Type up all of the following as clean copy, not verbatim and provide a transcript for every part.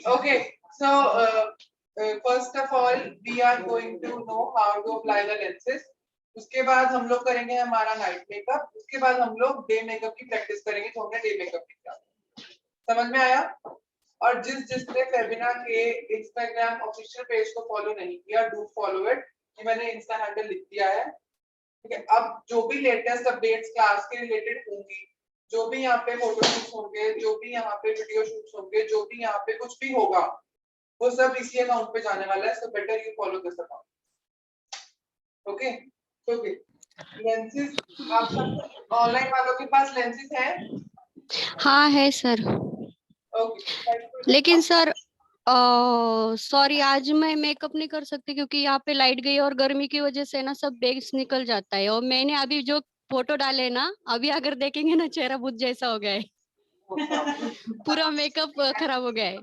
Okay, so first of all, we are going to know how to apply the lenses. उसके बाद हम लोग करेंगे हमारा नाइट मेकअप, उसके बाद हम लोग डे मेकअप की प्रैक्टिस करेंगे, तो हमने डे मेकअप किया। समझ में आया? और जिसने फेबिना के इंस्टाग्राम ऑफिशियल पेज को फॉलो नहीं किया, डू फॉलो इट। ये मैंने इंस्टा हैंडल लिख दिया है, ठीक है। अब जो भी लेटेस्ट अपडेट्स क्लास के रिलेटेड होंगी, जो भी यहाँ पे फोटो शूट्स होंगे, जो भी यहाँ पे वीडियो शूट्स होंगे, जो भी यहाँ पे कुछ भी होगा, वो सब इसी अकाउंट पे जाने वाला है। So better you follow this account. Okay, okay. Lenses आप सब ऑनलाइन वालों के पास लेंसेज हैं? हाँ है सर। ओके, लेकिन सर सॉरी, आज मैं मेकअप नहीं कर सकती क्योंकि यहाँ पे लाइट गई और गर्मी की वजह से ना सब बेग्स निकल जाता है। और मैंने अभी जो फोटो डाले ना, अभी अगर देखेंगे ना, चेहरा भूत जैसा हो गया है। पूरा मेकअप खराब हो गया है।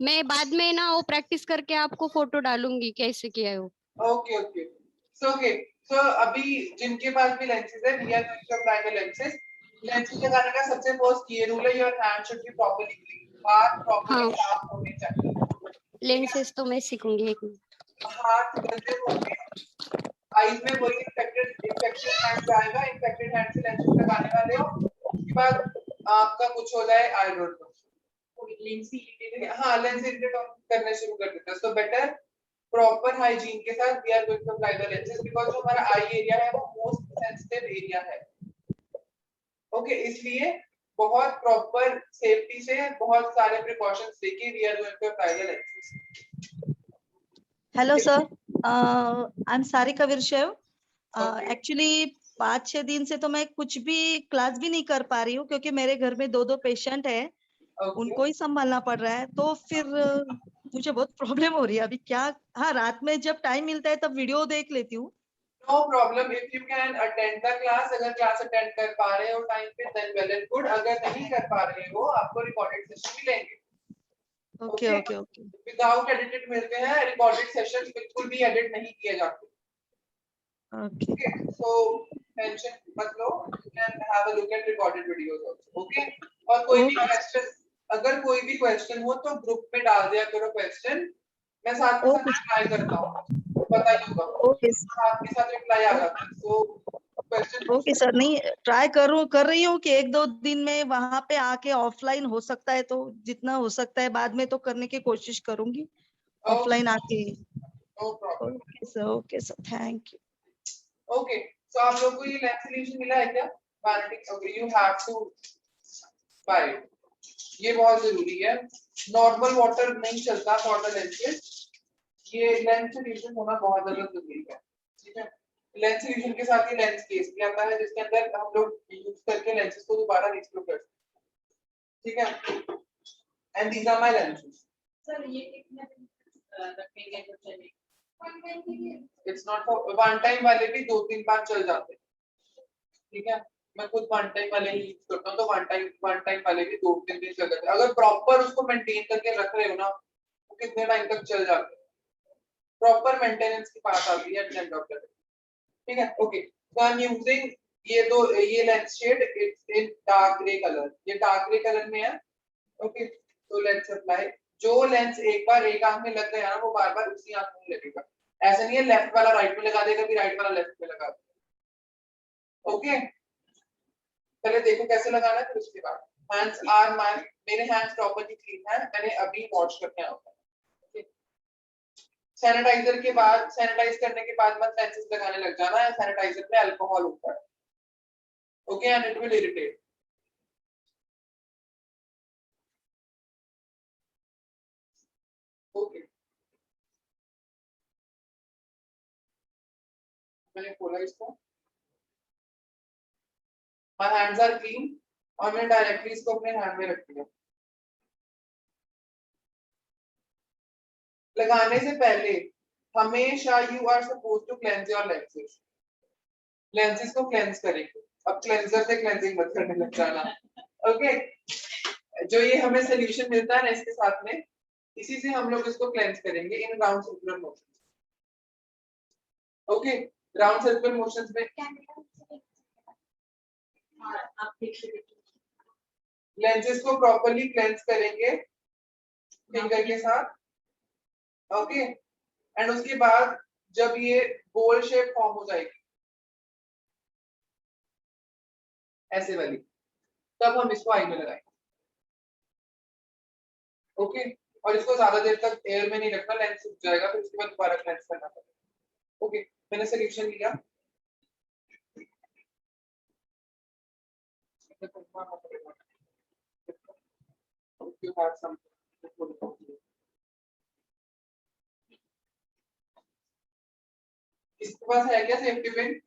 मैं बाद में ना वो प्रैक्टिस करके आपको फोटो डालूंगी कैसे किया है वो। Okay, okay. सो अभी जिनके पास भी लेंसेज है, we are going to apply the lenses. Lenses लगाने का सबसे फर्स्ट ये रूल है, your hand should be properly clean, हाथ प्रॉपर्ली साफ होने चाहिए। लेंसेज तो मैं सीखूंगी एक मिनट। हाथ गंदे होंगे, आईज में वही इन्फेक्टेड हैंड जाएगा, इन्फेक्टेड हैंड से लेंसेज लगाने वाले हो, उसके बाद आपका कुछ हो जाए आई डोंट नो, लेंस इरिटेट, हाँ लेंस इरिटेट करने शुरू कर देता है। सो बेटर प्रॉपर हाइजीन के साथ we are going to apply the lenses, because जो हमारा आई एरिया है वो मोस्ट सेंसिटिव एरिया है। ओके, इसलिए बहुत प्रॉपर सेफ्टी से बहुत सारे प्रिकॉशंस लेके we are going to apply the lenses. Hello sir, I am Sarika Veershaiv. Actually 5-6 दिन से तो मैं कुछ भी क्लास भी नहीं कर पा रही हूँ क्योंकि मेरे घर में 2 पेशेंट है, उनको ही संभालना पड़ रहा है। तो फिर मुझे बहुत प्रॉब्लम हो रही है अभी क्या। हाँ, रात में जब टाइम मिलता है तब वीडियो देख लेती हूँ। No problem if you can attend the class, अगर क्लास अटेंड कर पा रहे हो टाइम पे then well and good, अगर नहीं कर पा रहे हो आपको रिकॉर्डेड सेशन मिलेंगे। Okay okay okay. Without edited मिलते हैं, रिकॉर्डेड सेशंस बिल्कुल भी एडिट नहीं किए जाते। ओके, सो टेंशन मत लो, you can have a look at recorded videos also. Okay, और कोई भी क्वेश्चन, अगर कोई भी क्वेश्चन हो तो ग्रुप में डाल दिया करो क्वेश्चन, मैं साथ में रिप्लाई करता हूँ, पता ही होगा। ओके साथ के साथ रिप्लाई आ जाता है। सो क्वेश्चन ओके सर, नहीं ट्राई कर रही हूँ कि 1-2 दिन में वहां पे आके ऑफलाइन हो सकता है तो जितना हो सकता है बाद में तो करने की कोशिश करूंगी ऑफलाइन आके। No problem. Okay sir, thank you. Okay, so आप लोगों को ये लेंस सॉल्यूशन मिला है क्या? Magnetic, okay, you have to buy it, ये बहुत जरूरी है। नॉर्मल वाटर नहीं चलता फॉर द लेंसेज, ये लेंस सॉल्यूशन होना बहुत ज्यादा जरूरी है, ठीक है। लेंस सॉल्यूशन के साथ ही लेंस केस भी आता है जिसके अंदर हम लोग यूज करके लेंसेज को दोबारा रिस्टोर कर सकते हैं, ठीक है। And these are my lenses. Sir ये कितने दिन रखेंगे तो चलेगा? It's not for one time, वाले भी 2-3 बार चल जाते हैं, ठीक है। मैं खुद वन टाइम वाले ही यूज करता हूं, तो वन टाइम वाले भी 2-3 दिन चल जाते हैं। अगर प्रॉपर उसको मेंटेन करके रख रहे हो ना, तो कितने टाइम तक चल जाते हैं। प्रॉपर मेंटेनेंस की बात आती है एंड ऑफ द डे, ठीक है। Okay, so I am using ये lens shade, it's in dark grey colour, ये डार्क ग्रे कलर में है। ओके, तो लेट्स अप्लाई। जो लेंस एक बार एक आंख में लग गया ना, वो बार बार उसी आंख में लगेगा। ऐसा नहीं है लेफ्ट वाला राइट में लगा देगा फिर राइट वाला लेफ्ट में लगा देगा। ओके, पहले देखो कैसे लगाना है, फिर उसके बाद हैंड्स आर माय, मेरे हैंड्स प्रॉपर्ली क्लीन है, मैंने अभी वॉश करके आया हूं। सैनिटाइजर के बाद, सैनिटाइज करने के बाद मत लेंसेज लगाने लग जाना है, सैनिटाइजर में अल्कोहल होता है। Okay, and it will irritate. Okay, मैंने खोला इसको, माय हैंड्स आर क्लीन, और मैंने डायरेक्टली इसको अपने हैंड में रख दिया। लगाने से पहले हमेशा you are supposed to cleanse your lenses, lenses को क्लेंज करेंगे। अब क्लेंजर से क्लेंजिंग मत करने लग जाना। ओके, जो ये हमें सॉल्यूशन मिलता है ना इसके साथ में, इसी से हम लोग इसको क्लेंज करेंगे in round circular motion. Okay, round circular motions में आप देख लीजिए। लेंसेज को प्रॉपर्ली क्लेंस करेंगे फिंगर के साथ, ओके। एंड उसके बाद जब ये बोल शेप फॉर्म हो जाएगी ऐसे वाली, तब हम इसको आई में लगाएंगे, ओके। और इसको ज्यादा देर तक एयर में नहीं रखना, लेंस सूख जाएगा, फिर उसके बाद दोबारा क्लेंस करना पड़ेगा, ओके। मैंने सोल्यूशन लिया, you have some इसके पास है क्या सेफ्टी पिन?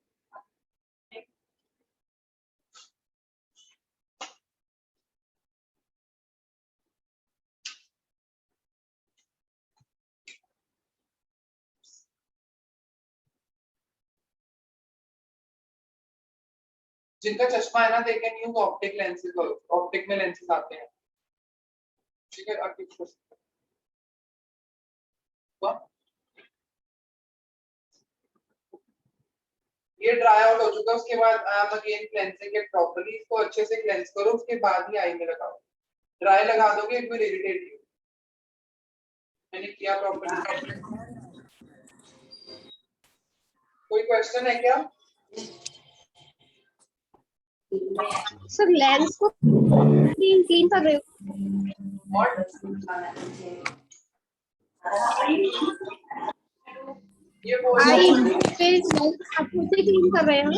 जिनका चश्मा है ना, they can use optic lenses, optic में लेंसेज आते हैं, ठीक है। आप यूज कर सकते हो। ये ड्राई आउट हो चुका है, उसके बाद आप अगेन क्लेंजिंग इट प्रॉपर्ली, इसको अच्छे से क्लेंस करो, उसके बाद ही आई में लगाओ। ड्राई लगा दोगे इट विल इरिटेट यू। मैंने किया प्रॉपर्ली। कोई क्वेश्चन है क्या? सर लेंस को क्लीन कर रहे हो? और ये बोल आई आप खुद ही क्लीन कर रहे हो?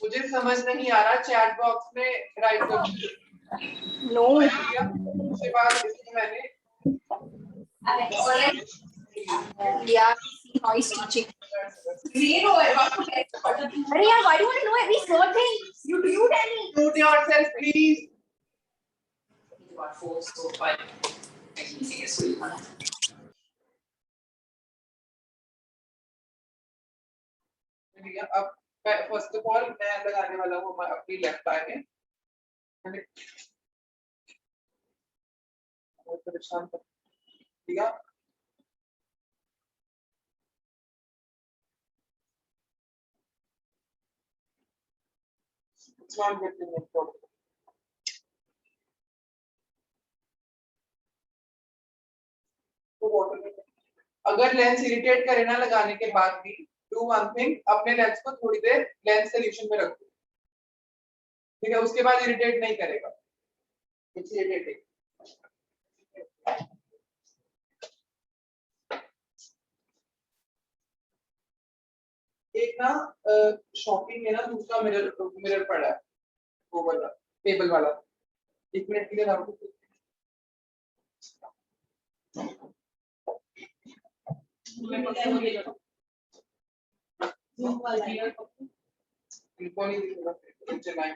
मुझे समझ नहीं आ रहा, चैट बॉक्स में राइट कर नो उसके बाद इसको मैंने या नॉइस टीचिंग अरे यार why do you want to know every small thing you tell me mute yourself please. अब फर्स्ट ऑफ ऑल मैं लगाने वाला हूँ अपनी लेफ्ट आई में, परेशान कर दिया। It's not getting it properly. तो water में अगर लेंस इरिटेट करे ना लगाने के बाद भी, डू वन थिंग, अपने लेंस को थोड़ी देर लेंस सोल्यूशन में रख दो, ठीक है। उसके बाद इरिटेट नहीं करेगा, इट्स इरिटेटिंग। एक ना शॉपिंग में ना दूसरा मिरर पड़ा है, वो वाला टेबल वाला, 1 मिनट के लिए रखो। इनको नहीं दिखेगा, नीचे लाइन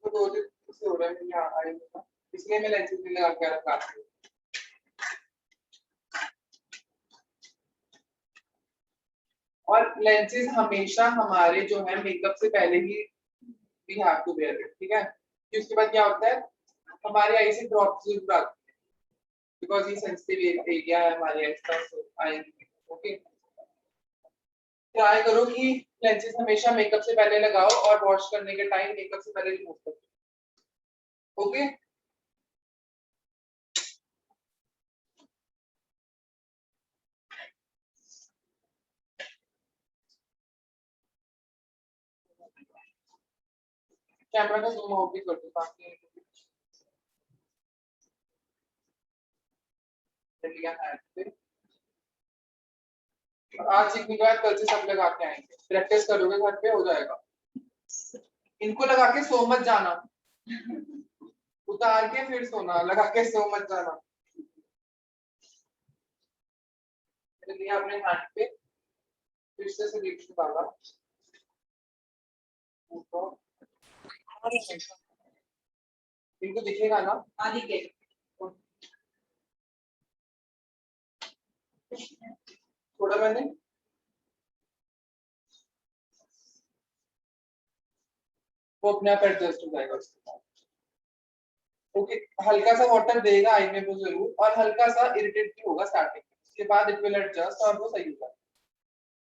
तो 2 दिन से हो रहा है, यहाँ आए हुए, इसलिए मैं लेंसेज भी लगा के रखा हूँ। और लेंसेज हमेशा हमारे जो है मेकअप से पहले ही we have to wear it, ठीक है। फिर उसके बाद क्या होता है, हमारे आई से ड्रॉप्स जरूर आती है, बिकॉज ये सेंसिटिव एरिया है हमारे आईज का, सो आई, ओके। ट्राई करो कि लेंसेज हमेशा मेकअप से पहले लगाओ और वॉश करने के टाइम मेकअप से पहले रिमूव करो, ओके। कैमरा का जूम आउट भी कर दो ताकि आज सीखने के बाद कल से सब लगा के आएंगे, प्रैक्टिस करोगे घर पे, हो जाएगा। इनको लगा के सो मत जाना, उतार के फिर सोना, लगा के सो मत जाना। लिया अपने हाथ पे, फिर से सोल्यूशन डाला, इनको दिखेगा ना, थोड़ा मैंने वो अपने आप एडजस्ट हो जाएगा उसके बाद, ओके। हल्का सा वाटर देगा आई में वो जरूर, और हल्का सा इरिटेट भी होगा स्टार्टिंग में, उसके बाद इट विल एडजस्ट और वो सही होगा,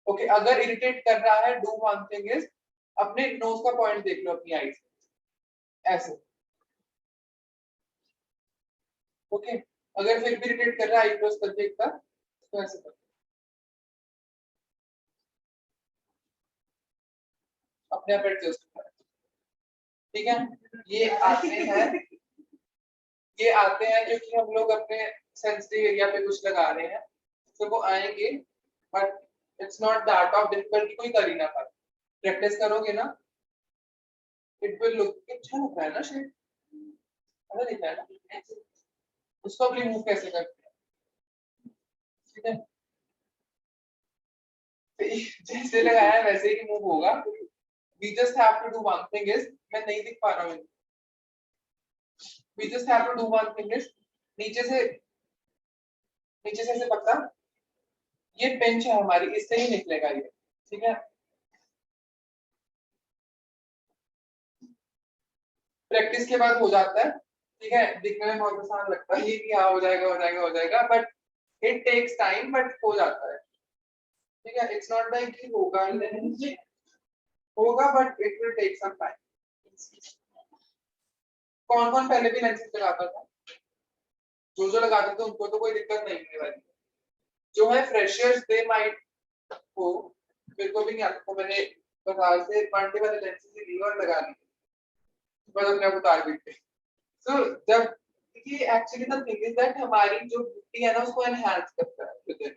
ओके अगर इरिटेट कर रहा है डू वन थिंग इज अपने नोज का पॉइंट देख लो अपनी आई से ऐसे ओके अगर फिर भी इरिटेट कर रहा है आई क्लोज करके एक बार तो ऐसे कर अपने आप एडजस्ट कर ठीक है ये आते हैं क्योंकि हम लोग अपने सेंसिटिव एरिया पे कुछ लगा रहे हैं तो वो आएंगे but it's not that of difficult कोई कर ही ना पाए प्रैक्टिस करोगे ना इट विल लुक अच्छा लग रहा है ना शेड अच्छा दिख रहा है ना उसको अब रिमूव कैसे करते हैं ठीक है जैसे लगाया है वैसे ही रिमूव होगा we just have to do one thing is मैं नहीं दिख पा रहा हूँ we just have to do one thing is नीचे से ऐसे पकड़ा ये पेंच है हमारी इससे ही निकलेगा ये ठीक है प्रैक्टिस के बाद हो जाता है ठीक है दिखने में बहुत आसान लगता है ये कि हाँ हो जाएगा but it takes time but हो जाता है ठीक है इट्स नॉट लाइक कि होगा but it will take some time कौन पहले भी लेंसेज लगाता था जो लगाते थे उनको तो कोई दिक्कत नहीं होने वाली जो है फ्रेशर्स दे माइट हो मेरे को भी नहीं आता तो मैंने बाजार से मल्टी वाले लेंसेज ली और लगा ली बस अपने आप उतार भी थे सो जब ये actually the thing is that हमारी जो ब्यूटी है ना उसको एनहांस करता है विद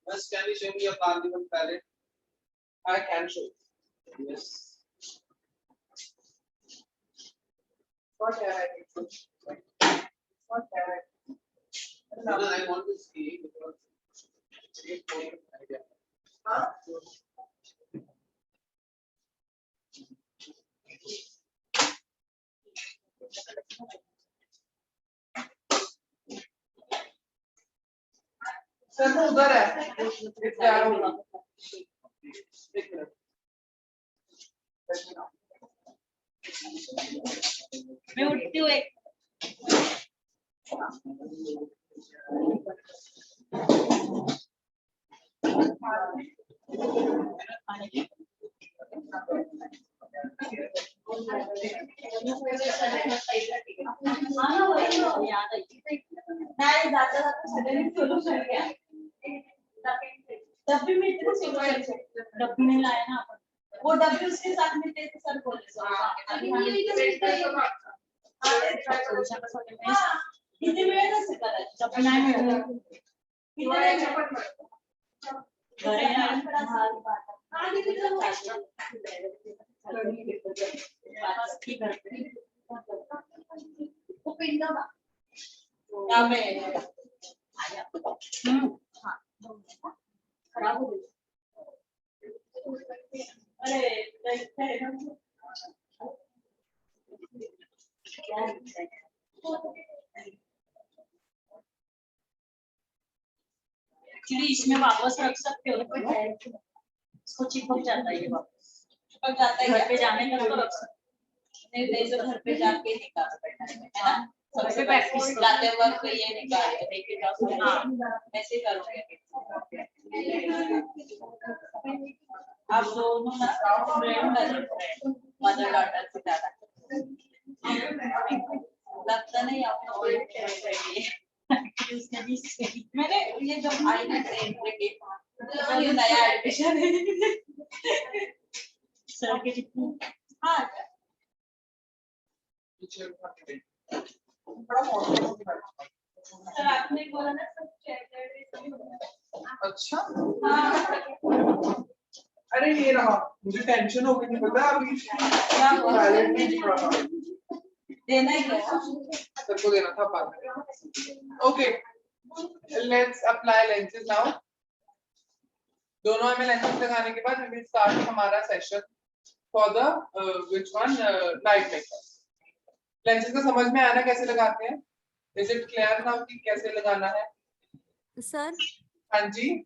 बस can you show me your carnival palette I can show you. Yes. What can I do? What can I do? No, I want to see because it's a idea. Huh? Sir, वो उधर है. It's there. एक minute मैं उठती हूँ एक डब्बी में डब्बी नहीं लाया ना अपन वो डब्बी उसके साथ में थे सर बोले किती वेळ कसं करायचं डब्बी नाही मिळत खराब हो गई एक्चुअली इसमें वापस रख सकते हो इसको चिपक जाता है ये वापस चिपक जाता है घर पे जाने का तो रख सकते नहीं तो घर पे जाके निकाल है ना सबसे प्रैक्टिस लाते वक्त ये निकाल के देखे जाओ ऐसे करोगे आप दोनों ना फ्रेंड मदर डॉटर से ज्यादा लगता नहीं आपको मैंने ये जब आई ना ट्रेन पे ये नया एडमिशन है सर के जितने हाँ सर आपने बोला ना सब अच्छा अरे ये रहा मुझे टेंशन हो गई थी पता अभी देना ही है सबको देना था बाद में okay let's apply lenses now दोनों हमें लेंसेज लगाने के बाद वी विल स्टार्ट हमारा session for the which one light makeup lenses को समझ में आना कैसे लगाते हैं इज इट क्लियर नाउ कि कैसे लगाना है सर हाँ जी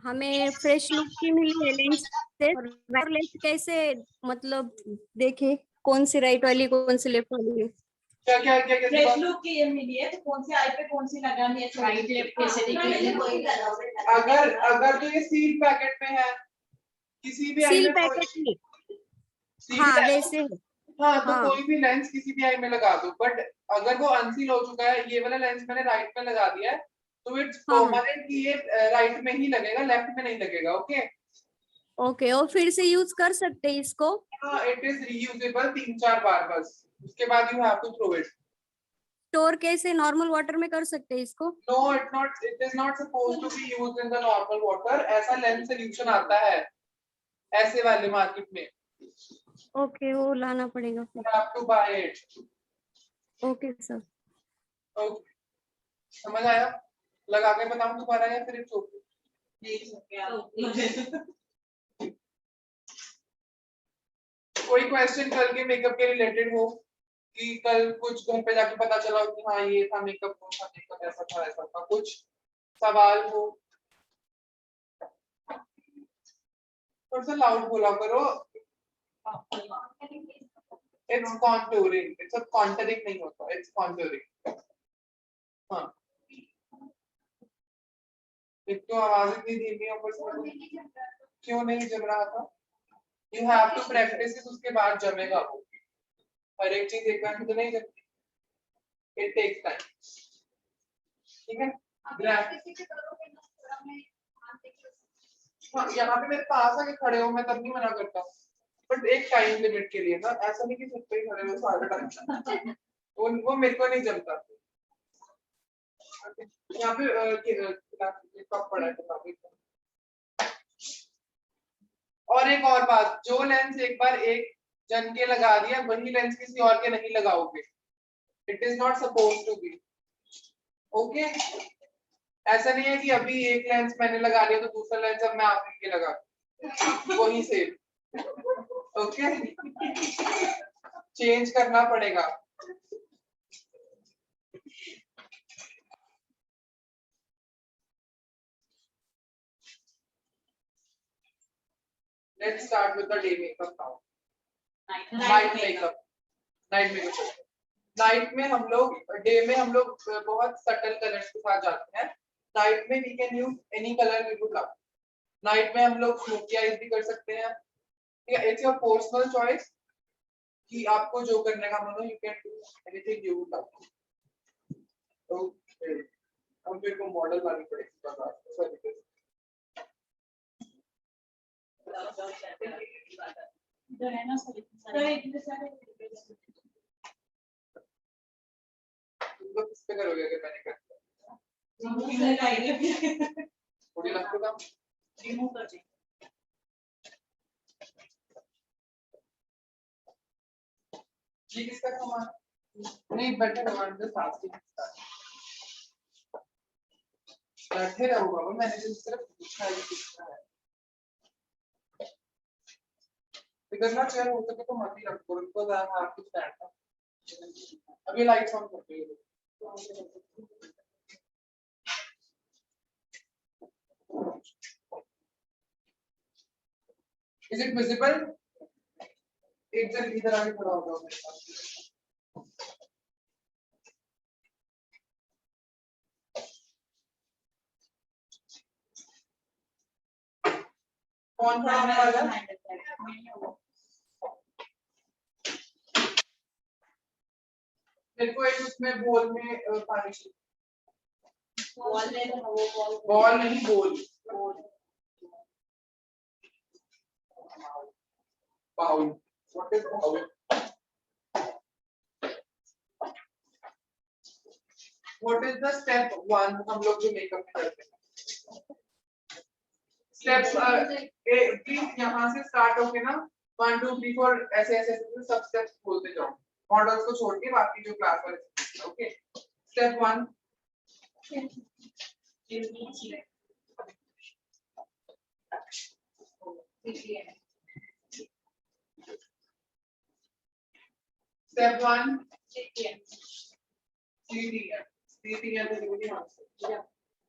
हमें फ्रेश लुक की मिली है लेंस से और लेंस कैसे मतलब देखे कौन सी राइट वाली कौन सी लेफ्ट वाली है क्या फ्रेश लुक की ये मिली है तो कौन सी आई पे कौन सी लगानी है राइट लेफ्ट कैसे देखनी है अगर अगर तो ये सील पैकेट में है, किसी भी आई सील में पैकेट में, सील हाँ पैकेट, वैसे है। हाँ तो हाँ। कोई भी लेंस किसी भी आई में लगा दो, बट अगर वो अनसील हो चुका है, ये वाला लेंस मैंने राइट में लगा दिया है, तो इट्स हाँ, हाँ। परमानेंट कि ये राइट में ही लगेगा, लेफ्ट में नहीं लगेगा। ओके ओके, और फिर से यूज कर सकते हैं इसको? हाँ, इट इज रीयूजेबल 3-4 बार बस, उसके बाद you have to throw it. Store कैसे, नॉर्मल वाटर में कर सकते हैं इसको? No, it is not supposed to be used in the normal water. ऐसा लेंस सोल्यूशन आता है ऐसे वाले मार्केट में, ओके, वो लाना पड़ेगा यू फिर। Have to buy it. Okay sir. Okay, समझ आया? लगा के बताऊं दोबारा या फिर इट्स ओके? कोई क्वेश्चन कल के मेकअप के रिलेटेड हो कि कल कुछ घर पे जाके पता चला हो कि हाँ ये था मेकअप, वो था मेकअप, ऐसा था, कुछ सवाल हो? थोड़ा सा लाउड बोला करो। इट्स कॉन्टूरिंग, इट्स कॉन्टरिंग नहीं होता, इट्स कॉन्टूरिंग। हाँ, एक तो आवाज इतनी धीमी है ऊपर से, क्यों नहीं जम रहा था? You have to practise it, उसके बाद जमेगा वो। हर एक चीज एक बार में तो नहीं जमती, इट टेक्स टाइम। ठीक है, हाँ, यहाँ पे मेरे पास आके खड़े हो, मैं तब नहीं मना करता, बट एक टाइम लिमिट के लिए ना, ऐसा नहीं कि सब पे ही खड़े हो सारा टाइम, वो मेरे को नहीं जमता। यहाँ पे कप पड़ा है किताबें। और एक और बात, जो लेंस एक बार एक जन के लगा दिया, वही लेंस किसी और के नहीं लगाओगे। It is not suppose to be. Okay, ऐसा नहीं है कि अभी एक लेंस मैंने लगा लिया तो दूसरा लेंस अब मैं आप के लगा, वही सेम। ओके, चेंज करना पड़ेगा। Let's start with the day makeup now. Night makeup. Night makeup. Night में हम लोग, डे में हम लोग बहुत सटल कलर्स के साथ जाते हैं। नाइट में we can use any colour we would love. Night में हम लोग स्मोकी आईज भी कर सकते हैं, ठीक है, इट्स योर पर्सनल चॉइस कि आपको जो करने का मन हो, you can do anything you would love. Okay, हम फिर को मॉडल लानी पड़ेगी बाजार। जो है ना सर, तुम लोग किस पे करोगे अगर मैंने कर थोड़ी लगता था रिमूव कर देंगे। ये किसका सामान नहीं, बैठे रहो, बैठे रहो बाबा, मैंने जो सिर्फ पूछा है किसका है। बिकॉज़ ना चेयर हो सके तो मत ही रखो, because I have to stand. अभी लाइट्स ऑन करते हैं। Is it visible? एक जन इधर आके खड़ा हो जाओ मेरे पास। कौन खड़ा होने वाला है? मेरे को एक उसमें बोल में पानी चाहिए। बॉल नहीं, bowl. Bowl. What is bowl? What is the step 1 हम लोग जो मेकअप में करते हैं? स्टेप्स प्लीज यहाँ से स्टार्ट होके ना 1 2 3 4 ऐसे ऐसे सब स्टेप्स बोलते जाओ, मॉडल्स को छोड़ के बाकी जो क्लास वाले। Okay, step 1 Step 1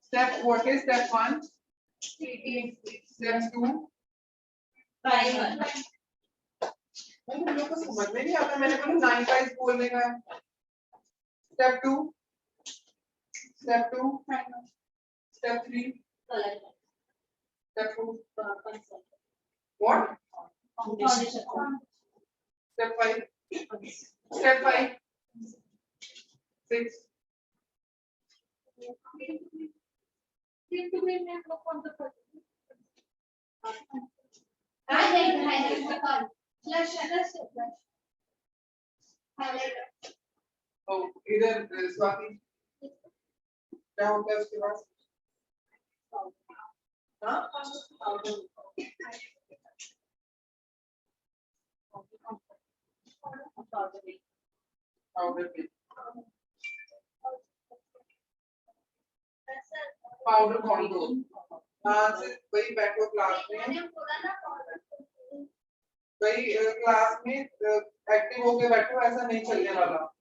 Step, what is step 1? Step 2 तुम लोग को समझ में नहीं आता, मैंने बोला 9 का बोलने का है। Step 2 Step 3 Color. Step 2. concept. What? Foundation. Step 5. Step 5. 6. Highlight. Flush. Highlight. Oh, इधर स्वाति क्या होता है उसके बाद? हाँ? Powder contour. हाँ से वही बैठो क्लास में, वही क्लास में एक्टिव होके बैठो, ऐसा नहीं चलने वाला।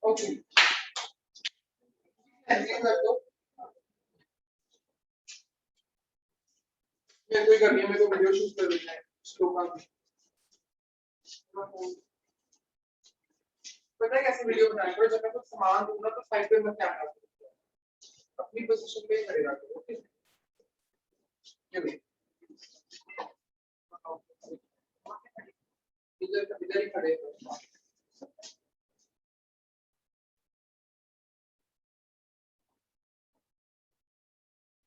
ओके ऐसे कर दो। मेरे को ही करनी है, मेरे को वीडियो शूट करनी है श्लोका की। पता है कैसे वीडियो बनानी है? जब मैं कुछ सामान दूंगा तो साइड पे मत कैमरा करो, अपनी पोजीशन पे ही खड़े रखो। ओके ये देख, इधर ही खड़े रहो।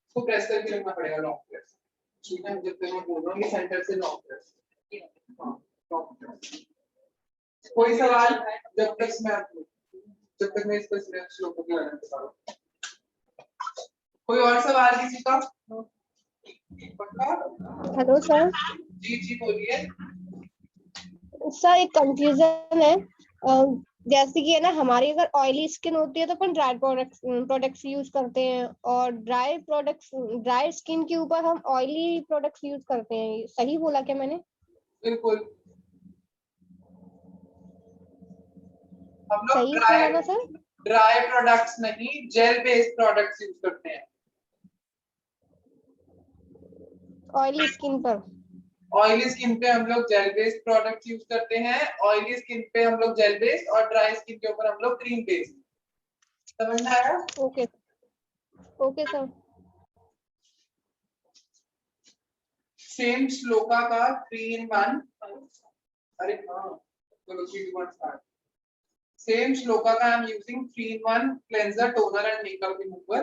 इसको प्रेस करके रखना पड़ेगा, लॉन्ग प्रेस। ठीक है, जब तक मैं बोल रहा हूँ ये सेंटर से लॉन्ग प्रेस। हाँ लॉन्ग प्रेस। कोई सवाल? जब तक मैं इस पर श्लोक की लाइन बता रहा हूँ। कोई और सवाल किसी का? पक्का? Hello sir. जी बोलिए। सर एक कंफ्यूजन है, जैसे कि है ना, हमारी अगर ऑयली स्किन होती है तो अपन ड्राई प्रोडक्ट्स यूज करते हैं, और ड्राई स्किन के ऊपर हम ऑयली प्रोडक्ट्स यूज करते हैं। सही बोला क्या मैंने? बिल्कुल, हम लोग सही बोला ना सर? ड्राई प्रोडक्ट्स नहीं, जेल बेस्ड प्रोडक्ट्स यूज करते हैं ऑयली स्किन पर। ऑयली स्किन पे हम लोग जेल बेस्ड प्रोडक्ट्स यूज करते हैं। ऑयली स्किन पे हम लोग जेल बेस्ड और ड्राई स्किन के ऊपर हम लोग क्रीम बेस्ड। समझ में आया? Okay okay sir. Same shloka का 3 in 1। अरे हाँ, चलो 3 in 1 स्टार्ट। सेम श्लोका का आई am using 3 in 1 cleanser, toner and makeup remover.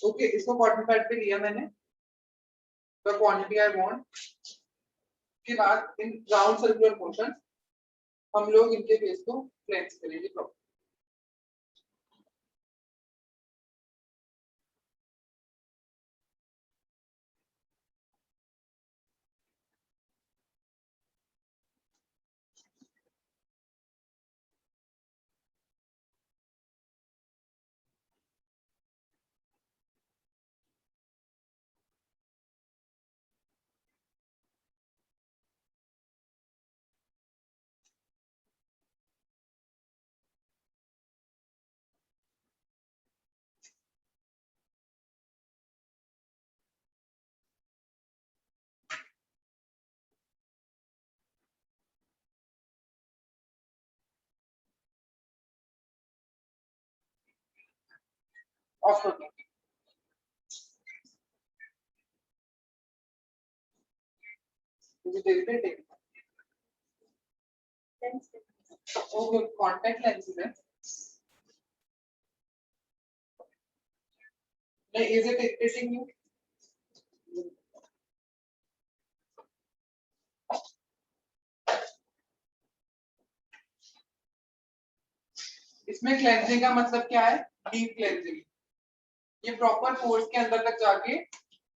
Okay, इसको कॉटन पैड पे लिया मैंने, द क्वांटिटी आई वांट। के बाद इन राउंड सर्कुलर मोशन हम लोग इनके फेस को क्लेंस करेंगे प्रॉपर। ऑफ कर दो। मुझे देखते हैं। ओके, कांटेक्ट लेंस है। नहीं, इज इट इरिटेटिंग यू? इसमें क्लेंजिंग का मतलब क्या है? Deep cleansing. ये प्रॉपर पोर्स के अंदर तक जाके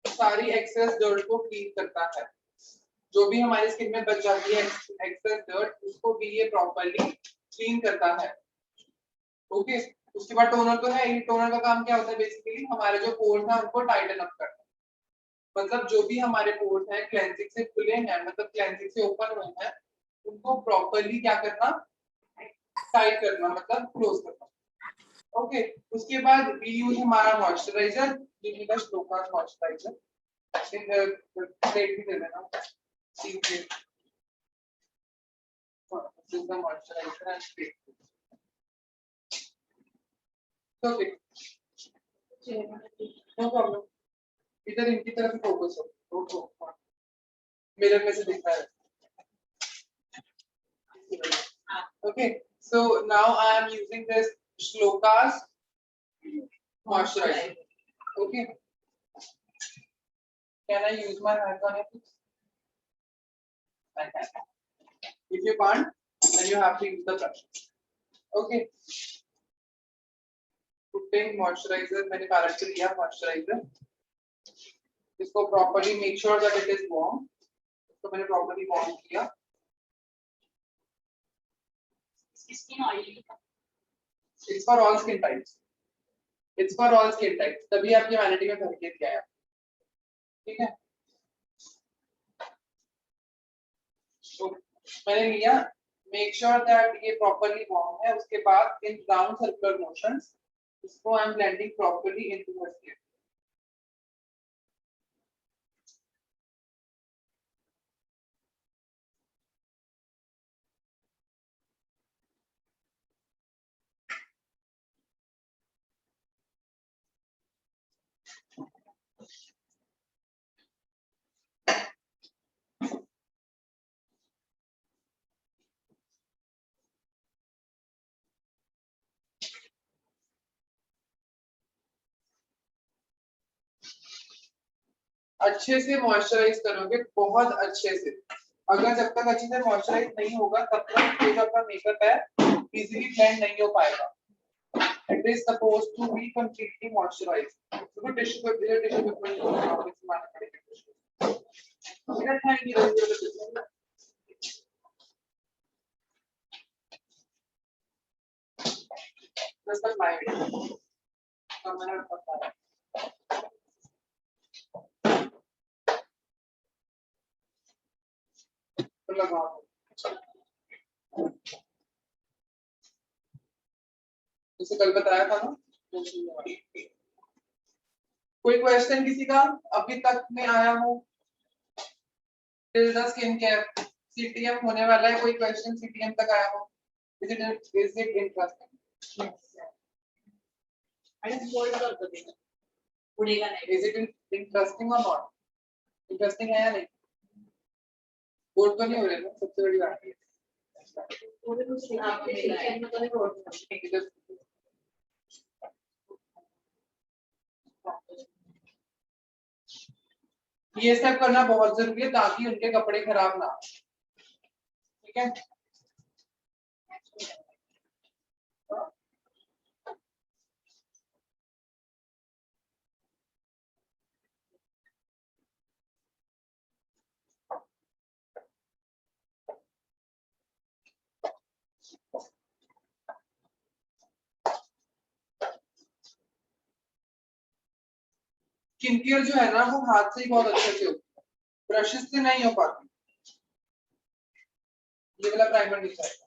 सारी एक्सेस डर्ट को क्लीन करता है। जो भी हमारी स्किन में बच जाती है एक्सेस डर्ट, उसको भी ये प्रॉपर्ली क्लीन करता है। ओके, उसके बाद टोनर तो है ही। टोनर का काम क्या होता है? बेसिकली हमारे जो पोर्स हैं उनको टाइटन अप करना। मतलब जो भी हमारे पोर्स हैं क्लेंजिंग से खुले हैं, मतलब क्लेंजिंग से ओपन हुए हैं, उनको प्रॉपर्ली क्या करना? टाइट करना, मतलब क्लोज करना। ओके, उसके बाद वी यूज हमारा मॉइस्चराइजर, ये मेरा श्लोका मॉइस्चराइजर। प्लेट भी दे देना, सी plate. This is the moisturiser and plate. Okay, no problem. इधर इनकी तरफ फोकस हो, मिरर में से दिख रहा है। Okay, so now I am using this Shloka's moisturizer. Okay, can I use my hands on it? I can. If you can't, then you have to use the brush. Okay. Putting moisturizer, मैंने palette से लिया moisturizer. इसको properly make sure that it is warm. इसको मैंने properly warm किया. Skin oily It's for all skin types. It's for all skin types. तभी आपकी vanity में भर के दिया है, ठीक है? तो मैंने लिया, make sure that ये properly warm है. उसके बाद in round circular motions, इसको I'm blending properly into her skin. अच्छे से मॉइस्चराइज करोगे, बहुत अच्छे से। अगर जब तक अच्छे से मॉइस्चराइज नहीं होगा तब तक ये जो आपका मेकअप है इजीली ब्लेंड नहीं हो पाएगा। It is supposed to be completely moisturized. तो टिश्यू पेपर में आप इस्तेमाल करेंगे। मेरा thank you. Just like my video. तो मैंने बताया। लगा जैसे कल बताया था ना। कोई क्वेश्चन किसी का अभी तक में आया हो? Till the skin care CTM होने वाला है, कोई क्वेश्चन सीटीएम तक आया हो? Is it interesting? आणि फोल्ड करतो ते पुढे का नाही इज इट इंटरेस्टिंग और नॉट? इंटरेस्टिंग है या नहीं? बोर्ड तो नहीं हो रहे ना, सबसे बड़ी बात है। पुढे दुसरी आपले शिक्षण में तो फोल्ड ये सब करना बहुत जरूरी है ताकि उनके कपड़े खराब ना हो, ठीक है? स्किन केयर जो है ना वो हाथ से ही बहुत अच्छे से होती है, ब्रशेस से नहीं हो पाती। ये वाला प्राइमर नहीं चाहिए,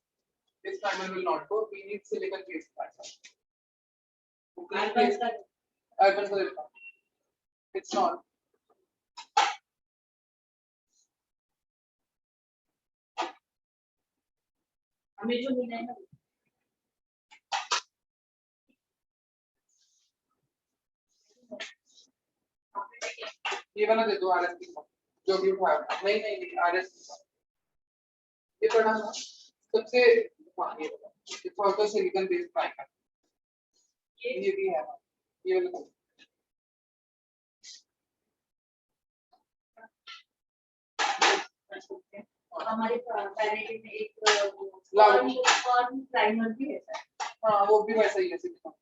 this primer will not go, we need silicone based primer. Urban का इट्स नॉट। हमें जो मिला है ना ये वाला दे दो आरएस का, जो भी उठाया। नहीं नहीं नहीं आरएस ये पढ़ा ना सबसे। हाँ ये वाला सिलिकॉन बेस्ड प्राइमर, ये भी है ये वाला। हमारे पैरेटी में एक लाओ। फॉर्म प्राइमर भी है सर। हाँ वो भी वैसा ही है सिलिकॉन।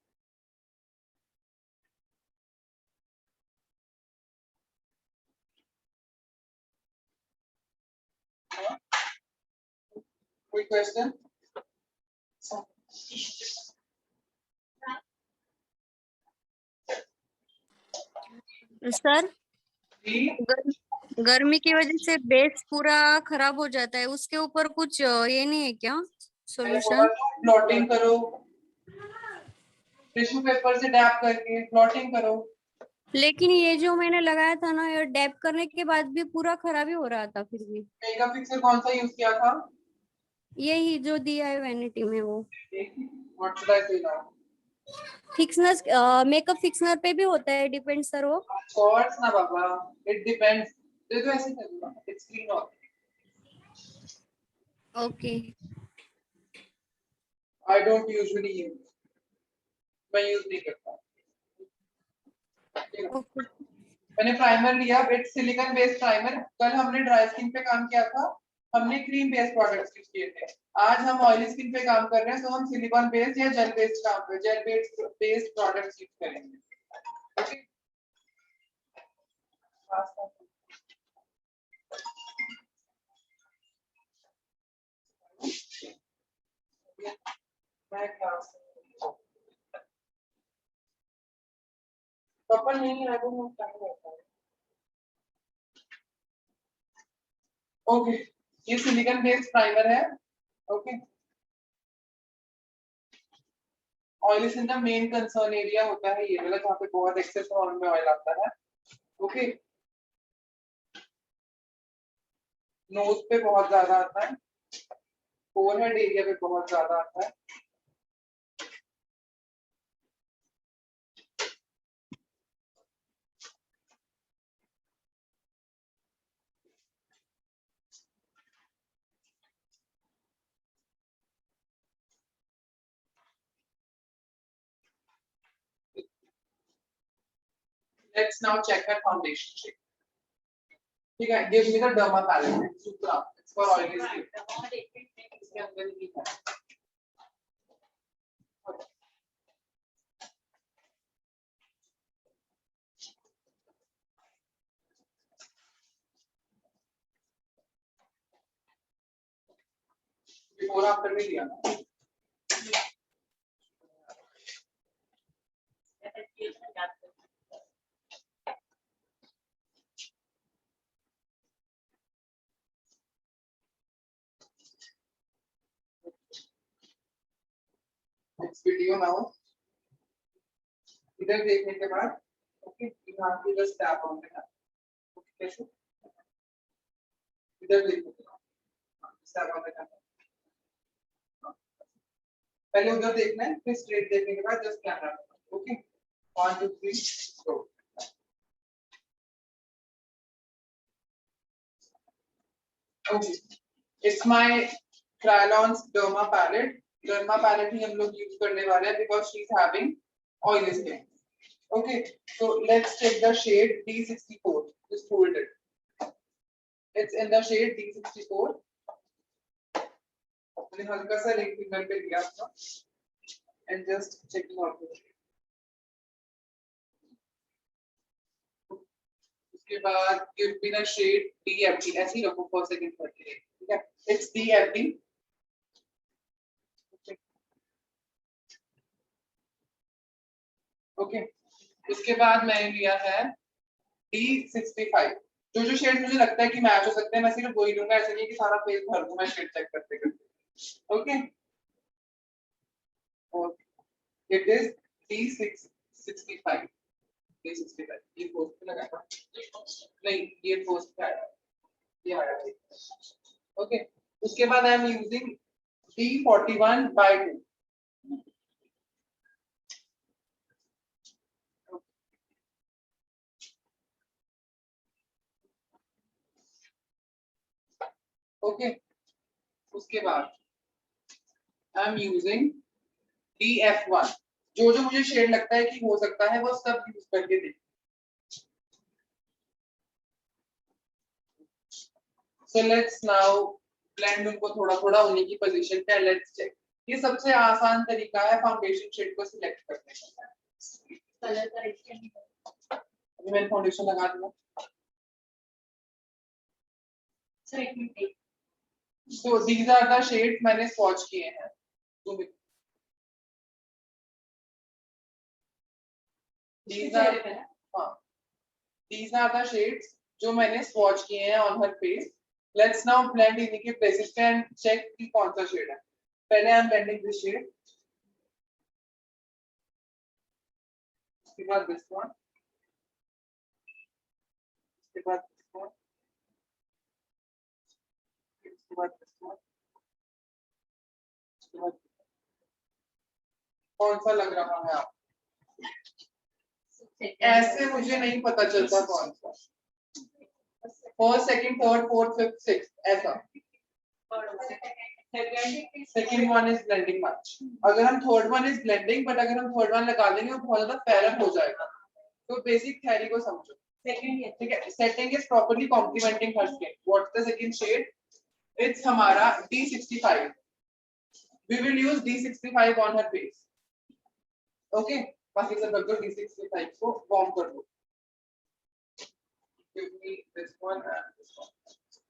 कोई क्वेश्चन? सर जी गर्मी की वजह से बेस पूरा खराब हो जाता है, उसके ऊपर कुछ ये नहीं है क्या सॉल्यूशन? ब्लॉटिंग करो, टिश्यू पेपर से डैप करके ब्लॉटिंग करो। लेकिन ये जो मैंने लगाया था ना, ये डैप करने के बाद भी पूरा खराब ही हो रहा था फिर भी। मेगा फिक्सर कौन सा यूज किया था? यही जो दिया है वैनिटी में वो। व्हाट शुड आई से नाउ? फिक्सनर मेकअप फिक्सनर पे भी होता है डिपेंड सर वो? कोर्स ना बाबा, इट डिपेंड्स। ये तो ऐसे कर दूंगा, it's screen of. Okay I don't usually use, मैं यूज नहीं करता। ठीक है? ओके मैंने प्राइमर लिया, इट्स सिलिकॉन बेस्ड प्राइमर। कल हमने ड्राई स्किन पे काम किया था, हमने क्रीम बेस्ड प्रोडक्ट्स यूज किए थे। आज हम ऑयली स्किन पे काम कर रहे हैं, तो हम सिलिकॉन बेस्ड या gel based based products use करेंगे। ओके, मैं क्लास कपल नहीं है, वो टाइम रहता है। ओके, ये सिलिकॉन बेस्ड प्राइमर है। ओके, ऑयल स्किन का मेन कंसर्न एरिया होता है ये वाला, जहाँ पे बहुत एक्सेस अमाउंट में ऑयल आता है। ओके, नोज पे बहुत ज्यादा आता है, फोरहेड एरिया पे बहुत ज्यादा आता है। Let's now check her foundation shade. ठीक है, give me the Derma palette. Sutra, it's for oily skin. इसके अंदर ही है। बिफोर आफ्टर में दिया ना। Next video now. इधर देखने के बाद, ओके, यहाँ पे बस टैप ऑन करना। ओके, कैसे? इधर देखने के बाद, टैप ऑन करना। पहले उधर देखना है, फिर स्ट्रेट देखने के बाद just camera. Okay, 1 2 3 go. Okay, it's my Kryolan's Derma palette. Derma palette ही हम लोग यूज करने वाले हैं because she is having oily skin. Okay, so let's check the shade D64. Just hold it. It's in the shade D64. मैंने हल्का सा ring finger पे लिया था and just checking out the shade. उसके बाद give me the shade DFD. ऐसे ही रखो for second करके, ठीक है? It's DFD. ओके, उसके बाद मैंने लिया है D65। जो जो शेड मुझे लगता है कि मैच हो सकते हैं, मैं सिर्फ वही लूंगा, ऐसे नहीं कि सारा पेज भर दूं मैं शेड चेक करते करते। Okay, it is D65। D65 ये पोस्ट पे लगा था, नहीं ये पोस्ट पे आया, ये आया। ओके, उसके बाद I am using D41/2। Okay, उसके बाद आई एम यूजिंग DF1। जो जो मुझे शेड लगता है कि हो सकता है वो सब यूज करके देखिए। So let's now blend उनको थोड़ा थोड़ा उन्हीं की पोजीशन पे। Let's check। ये सबसे आसान तरीका है फाउंडेशन शेड को सिलेक्ट करने का। कलर करेक्शन अभी मैंने फाउंडेशन लगा दिया। सर एक minute. So these are the shades मैंने swatch किए हैं। These are the shades जो मैंने swatch किए हैं on her face. Let's now blend इन्हीं के places पे and check कि कौन सा शेड है। पहले I'm blending this shade, उसके बाद this one, उसके बाद this one, उसके बाद this one, उसके बाद कौन सा लग रहा है आपको? ऐसे मुझे नहीं पता चलता कौन सा first second third fourth fifth sixth ऐसा second one is blending much अगर हम third one is blending but अगर हम थर्ड वन लगा देंगे तो बहुत ज्यादा फेयर हो जाएगा तो बेसिक थ्योरी को समझो ठीक है setting is properly complementing her skin what's the second shade it's हमारा D65 we will use D65 on her face okay बाकी सब रख दो D65 को वार्म कर दो give me this one and this one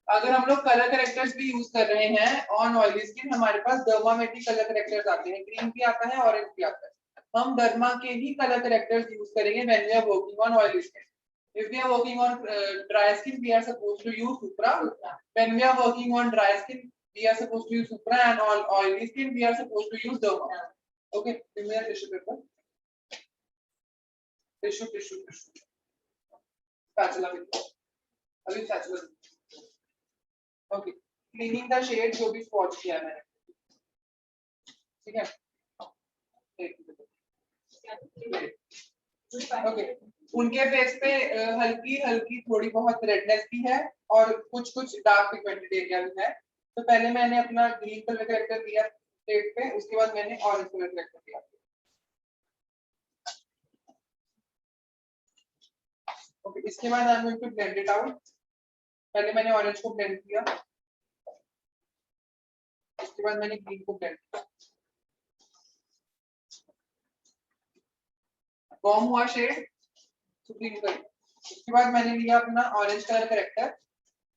अगर हम लोग कलर करेक्टर्स भी यूज कर रहे हैं ऑन ऑयली स्किन हमारे पास डर्मामेटिक कलर करेक्टर्स आते हैं ग्रीन भी आता है ऑरेंज भी आता है हम डर्मा के ही कलर करेक्टर्स यूज करेंगे when we are working on oily skin if we are working on dry skin we are supposed to use supra when we are working on dry skin we are supposed to use supra and on oily skin we are supposed to use derma okay give me a tissue paper tissue spatula with अभी spatula okay cleaning the shade जो भी swatch किया मैंने ठीक है okay उनके face पे हल्की हल्की थोड़ी बहुत रेडनेस भी है और कुछ कुछ डार्क पिगमेंटेड एरिया भी है तो पहले मैंने अपना ग्रीन कलर करेक्टर दिया फेस पे उसके बाद मैंने ऑरेंज कलर करेक्टर दिया ओके इसके बाद I am going to blend it out पहले मैंने ऑरेंज को ब्लेंड किया इसके बाद मैंने ग्रीन को ब्लेंड किया वार्म हुआ शेड उसके बाद मैंने लिया अपना ऑरेंज कलर करेक्टर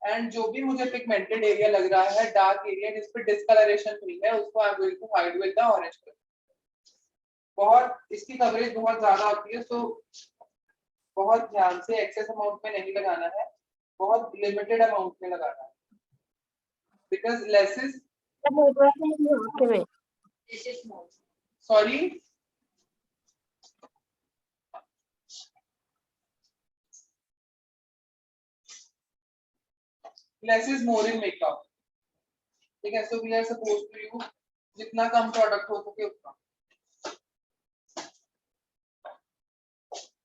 एंड जो भी मुझे पिगमेंटेड एरिया लग रहा है डार्क एरिया जिस पे डिस्कलरेशन हुई है उसको I am going to hide with the orange colour बहुत इसकी कवरेज बहुत ज्यादा होती है तो बहुत ध्यान से एक्सेस अमाउंट में नहीं लगाना है बहुत लिमिटेड अमाउंट में लगाना है because less is sorry less is more in makeup ठीक है so we are supposed to use जितना कम प्रोडक्ट हो सके उतना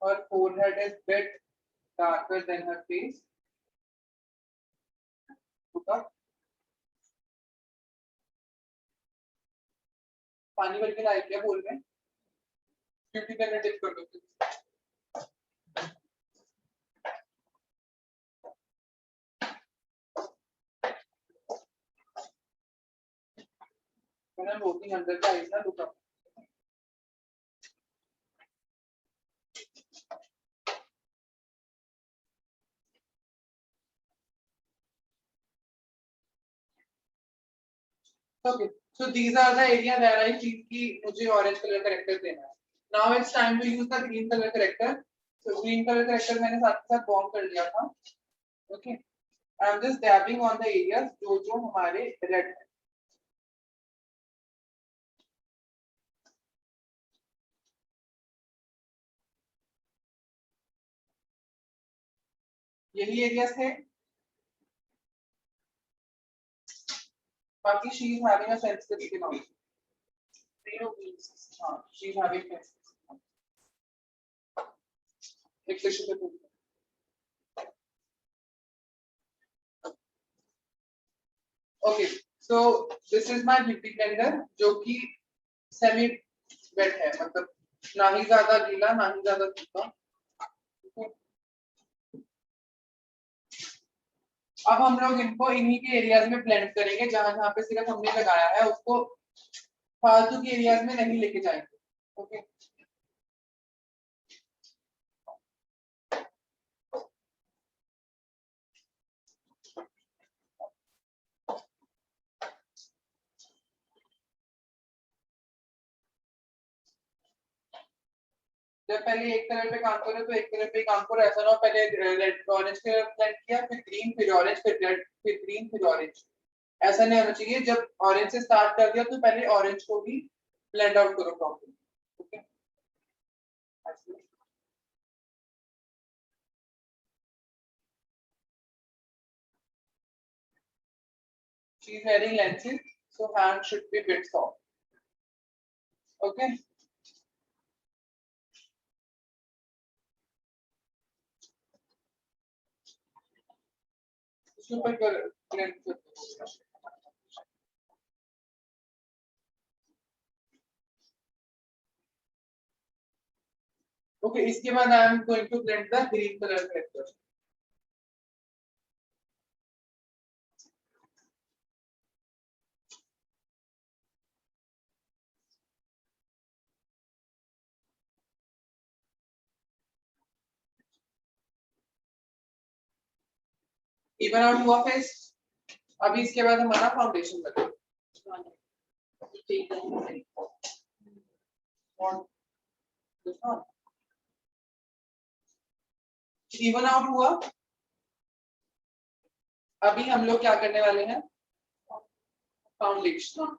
और forehead is bit darker than her face पानी भर के लाए क्या बोल रहे हैं ब्यूटी करने टिप कर दो when I'm working under the eyes na look up okay so these are the area where I feel ki mujhe orange color corrector dena hai now it's time to use the green color corrector so green color corrector मैंने साथ साथ bond कर लिया था okay I am just dabbing on the areas जो हमारे red है यही एरिया थे बाकी she is having a sensitive skin also हाँ she is having sensitive एक tissue paper okay so this is my beauty blender जो कि semi wet है मतलब ना ही ज्यादा गीला ना ही ज्यादा सूखा अब हम लोग इनको इन्हीं के एरियाज में ब्लेंड करेंगे जहां जहां पे सिर्फ हमने लगाया है उसको फालतू के एरियाज में नहीं लेके जाएंगे ओके जब पहले एक कलर पे काम करो तो एक कलर पे काम करो ऐसा ना हो पहले रेड ऑरेंज कलर ब्लेंड किया फिर ग्रीन फिर ऑरेंज फिर रेड फिर ग्रीन फिर ऑरेंज ऐसा नहीं होना चाहिए जब ऑरेंज से स्टार्ट कर दिया तो पहले ऑरेंज को भी ब्लेंड आउट करो properly okay she is wearing lenses so hand should be bit soft okay उसके ऊपर blend कर दो। ओके, इसके बाद I am going to blend the green colour corrector. Even out हुआ फेस। अभी इसके बाद हमारा फाउंडेशन लगेगा। इवन आउट हुआ। अभी हम लोग क्या करने वाले हैं, फाउंडेशन।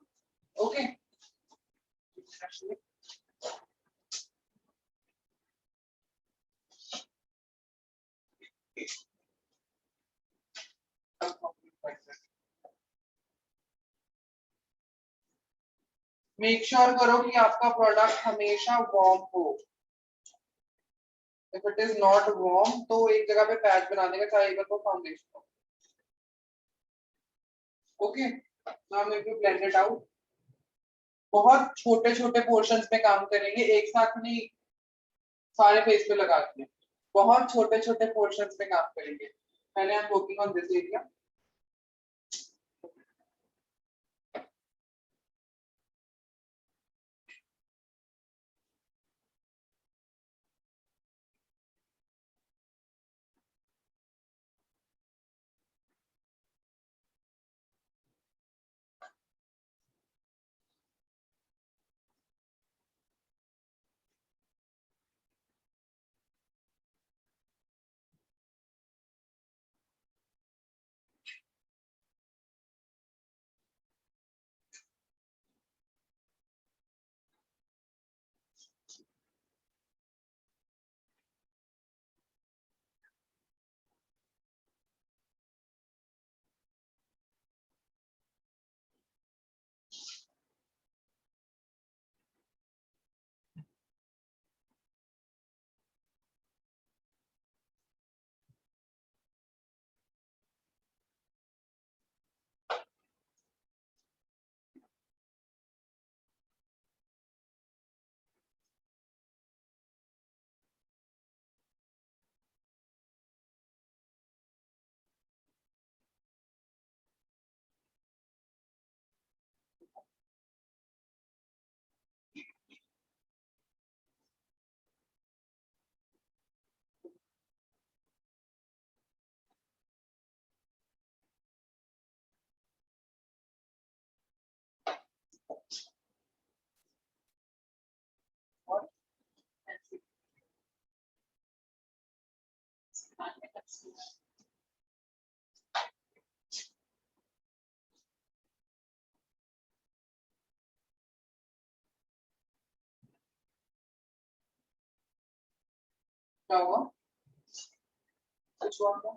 ओके, मेक श्योर करो कि आपका प्रोडक्ट हमेशा वार्म हो। If it is not warm तो एक जगह पे पैच बना देगा, चाहे अगर वो फाउंडेशन हो। Okay, now I am going to blend it out. बहुत छोटे छोटे पोर्शंस में काम करेंगे, एक साथ नहीं सारे फेस पे लगा के। बहुत छोटे छोटे पोर्शंस में काम करेंगे। पहले हम वर्किंग ऑन दिस एरिया। क्या हुआ, कुछ हुआ क्या?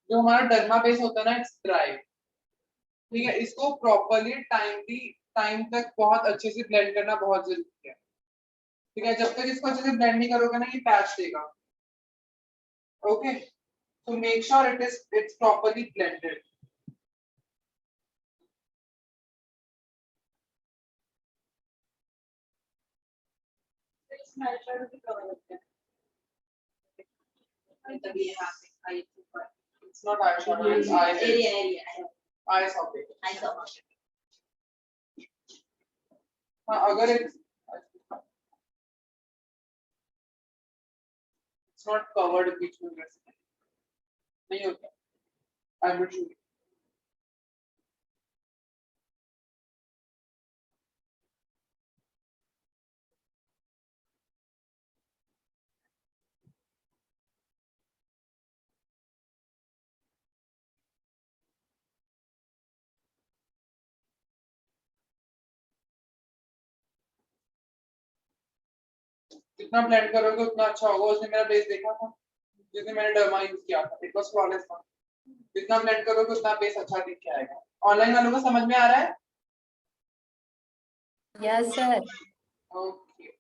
जो हमारा डर्मा बेस होता है ना, इट्स ड्राई। ठीक है, इसको प्रॉपर्ली टाइम तक बहुत अच्छे से ब्लेंड करना बहुत जरूरी है। ठीक है, जब तक इसको अच्छे से ब्लेंड नहीं करोगे ना, ये पैच देगा। Okay, so make sure it's properly blended. It's not eyeshadow, it's eye socket. हाँ, अगर it's not covered बीच में नहीं होता। I will show you. जितना ब्लेंड करोगे उतना अच्छा होगा। उसने मेरा बेस देखा था जिसने मैंने डर्मा यूज किया था, इट वाज फ्लॉलेस था। जितना ब्लेंड करोगे उतना बेस अच्छा दिख के आएगा। ऑनलाइन वालों को समझ में आ रहा है? Yes, sir. Okay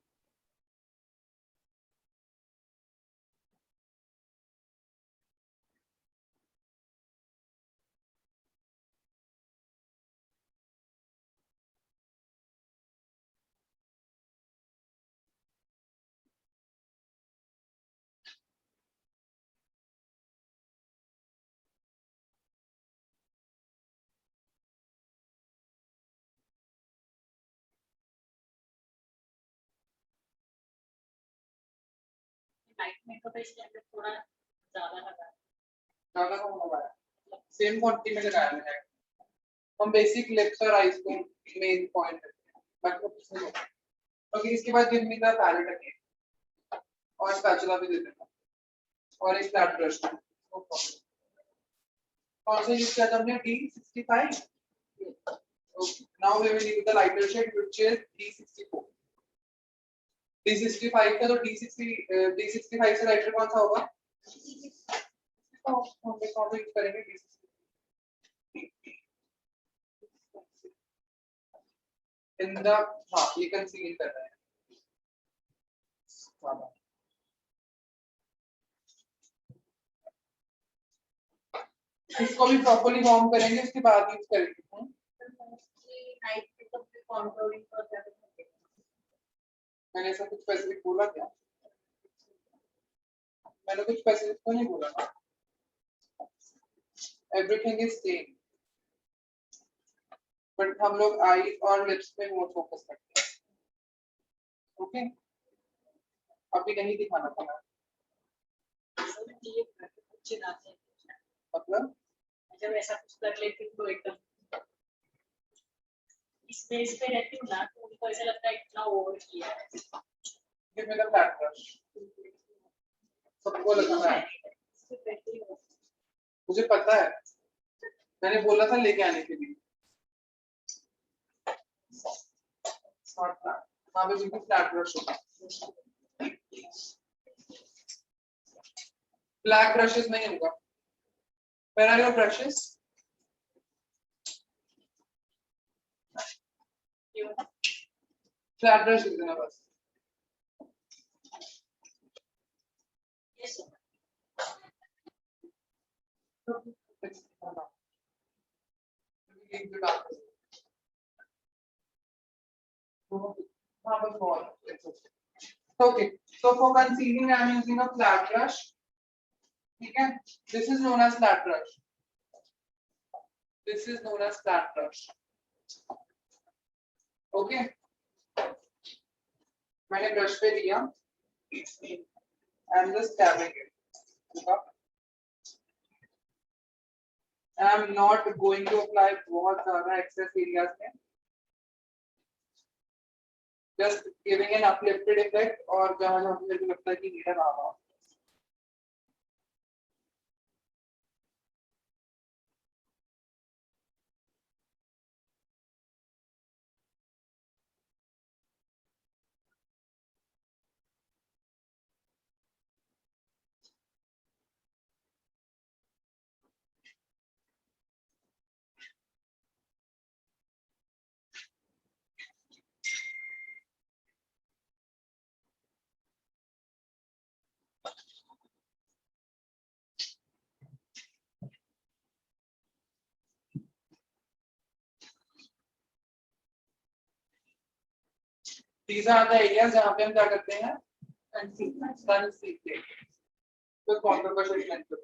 night makeup इसके अंदर थोड़ा ज्यादा लगा ज्यादा कम होगा, सेम क्वांटिटी में लगाया मैंने। हम बेसिक लिप्स और आईज को मेन पॉइंट रखते हैं, बाकी कुछ नहीं होता। ओके इसके बाद give me the palette again और स्पैचुला भी दे देना और एक फ्लैट ब्रश। कौन सा यूज किया था हमने? D65। Okay, now we will use the lighter shade which is D64। D65 का तो D65 से लाइटर कौन सा होगा? हम कौन सा यूज करेंगे? इन द हाँ ये कंसील कर रहा है। इसको भी प्रॉपर्ली वार्म करेंगे उसके बाद यूज करेंगे। नाइट मेकअप पे कॉन्टूरिंग कर देते हैं। मैंने ऐसा कुछ स्पेसिफिक बोला क्या? मैंने कुछ स्पेसिफिक तो नहीं बोला ना। एवरीथिंग इज सेम बट हम लोग आई और लिप्स पे मोर फोकस करते हैं। ओके अभी नहीं दिखाना था ये अच्छे नाते हैं। मतलब जब ऐसा कुछ कर लेती हूँ तो एकदम इस बेस पे रहती हूँ ना तो उनको ऐसा लगता है इतना ओवर किया है। Give me the flat brush. सबको लगाना है, मुझे पता है, मैंने बोला था लेके आने के लिए। वहाँ पे बिल्कुल फ्लैट ब्रश होगा। ब्लैक ब्रशेस नहीं होगा। Where are your brushes? Flat brush दे देना बस। Yes, sir. Okay, so for concealing I am using a flat brush. ठीक है, this is known as flat brush. This is known as flat brush. Okay, मैंने brush पे लिया, I am just dabbing it. I am not going to apply बहुत ज़्यादा excess areas में, just giving an uplifted effect और जहाँ जहाँ मुझे लगता है कि नीडर आ रहा है। These are the areas जहाँ पे हम क्या करते हैं? कंसील तो कॉन्टूर का शेड लेंथ करो।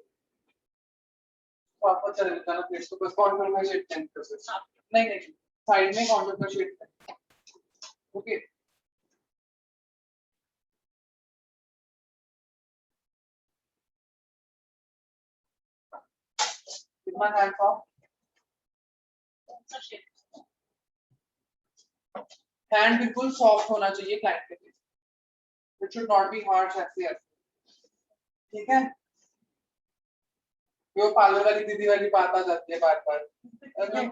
तो आपको अच्छा लगता है ना फेस को बस कॉन्टूर का शेड लेंथ करो। नहीं नहीं साइड में कॉन्टूर का शेड। ओके कितना हैंड ऑफ हैंड बिल्कुल सॉफ्ट होना चाहिए क्लाइंट के लिए। It should not be harsh ऐसे। ठीक है, वो पार्लर वाली दीदी वाली बात आ जाती है बार बार। ओके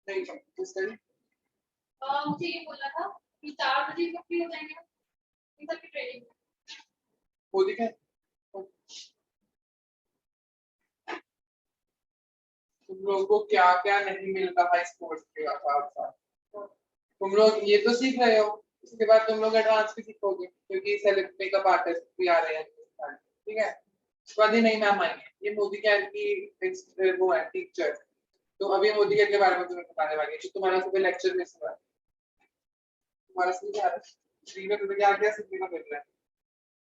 नहीं किस तरह मुझे ये बोलना था कि 4 बजे कब फ्री हो जाएंगे इन सबकी ट्रेनिंग। वो दिखे तुम लोगों को क्या क्या नहीं मिल रहा है इस कोर्स के साथ साथ। तुम लोग ये तो सीख रहे हो, उसके बाद तुम लोग एडवांस भी सीखोगे क्योंकि सेलेक्ट मेकअप आर्टिस्ट भी आ रहे हैं, ठीक है। उसके बाद ही नई मैम आएंगे। ये मोदी केयर की वो है टीचर, तो अभी मोदी केयर के बारे में तुम्हें बताने वाली है। तुम्हारा सुबह लेक्चर मिस हुआ है, तुम्हारा समझ आ रहा है फ्री में तुम्हें क्या क्या सीखने को मिल रहा है,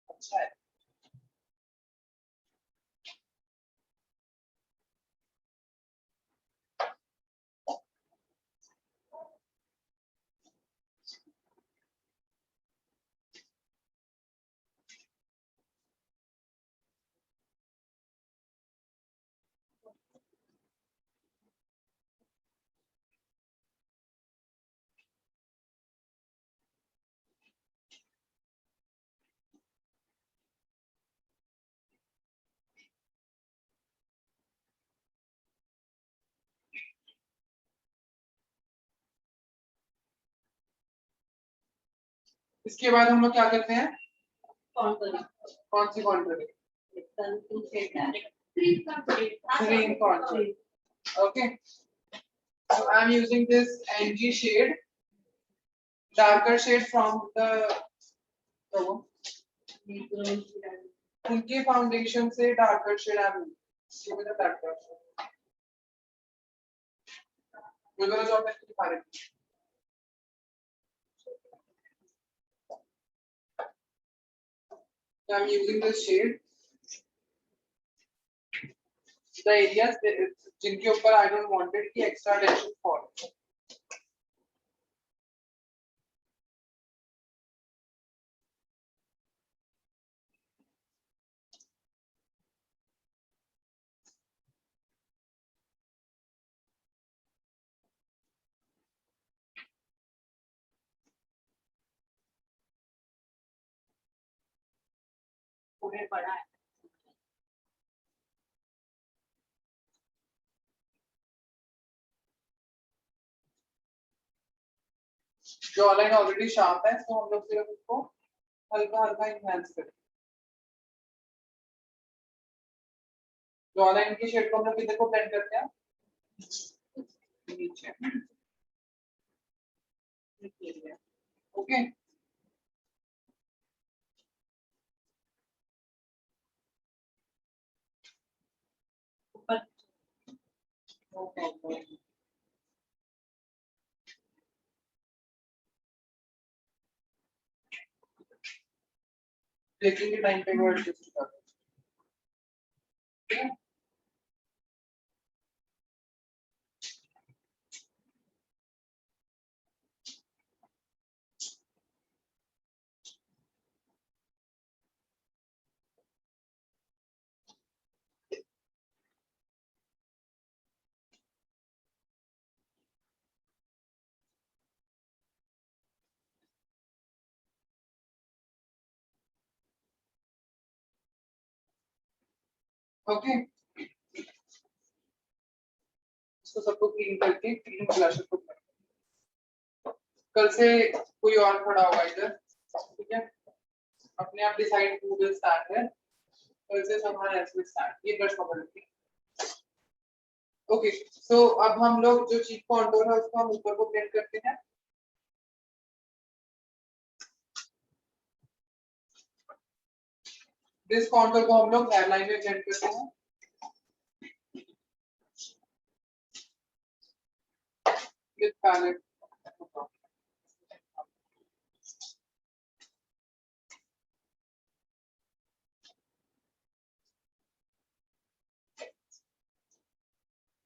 अच्छा है। इसके बाद हम लोग क्या करते हैं, कौन सी कॉन्ट्री, green contour. Okay, so I'm using this NG shade, darker shade from the उनके फाउंडेशन से darker shade I'm using with the darker shade. मुझे जो मैं दिखा रही हूँ, so I'm using this shade. The areas जिनके ऊपर I don't wanted कि extra attention fall. उन्हें पढ़ा है। जॉ लाइन ऑलरेडी शार्प है, तो हम लोग सिर्फ उसको हल्का हल्का इनहैंस करें। जॉ लाइन की शेड को हम लोग किधर को ब्लेंड करते हैं, नीचे, ओके। ब्रेकिंग के टाइम पे वो एडजस्ट कर दें। ओके, इसको सबको क्लीन करके क्लीन ब्लशर को कल से कोई और खड़ा होगा इधर, ठीक है। अपने आप डिसाइड हु विल स्टार्ट है, कल से समवन एल्स विल स्टार्ट। ये ब्रश पकड़ लीजिए, ओके। सो अब हम लोग जो चीक कॉन्टूर है उसको हम ऊपर को ब्लेंड करते हैं। दिस कॉन्टूर को हम लोग हेयरलाइन में ब्लेंड करते हैं। With palette,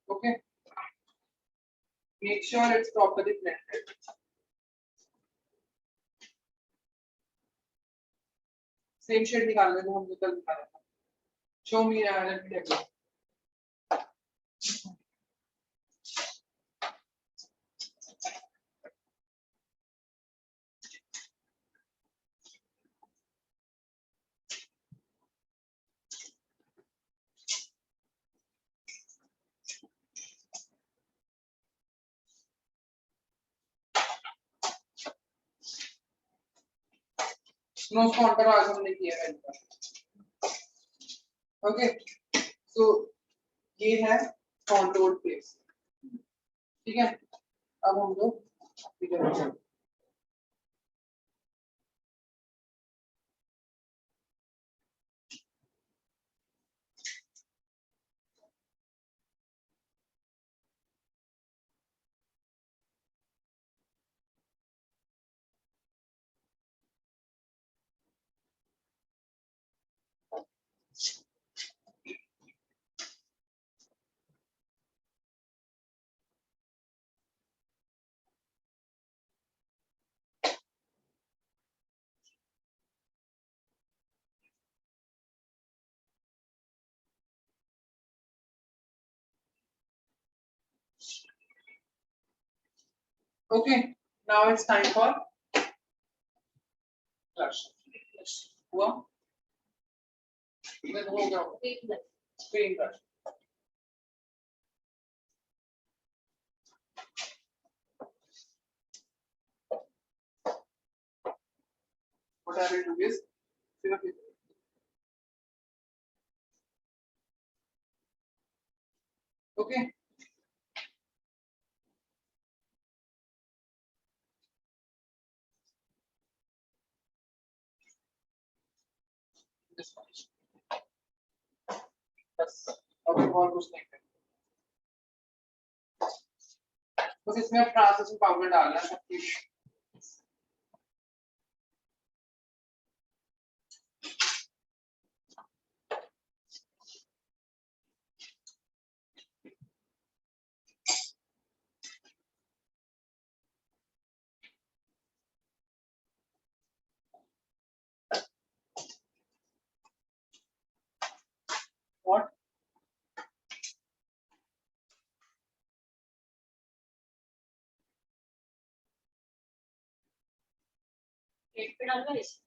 okay, make sure it's properly blended. Same shade निकालने को हम निकल दिखा रहे हैं। Show me again. Nose contour आज हमने किया है इनका। ओके, सो ये है कॉन्टोर्ड फेस, ठीक है। अब हम लोग फिगर में चलते हैं। Okay, now it's time for blush. हुआ? Then हो गया cream blush. What I will do is सिर्फ okay. This much. बस अभी और कुछ नहीं करना, बस इसमें ट्रांसलूसेंट पाउडर डालना है सब कुछ। What? पेट पे डालना है इसे?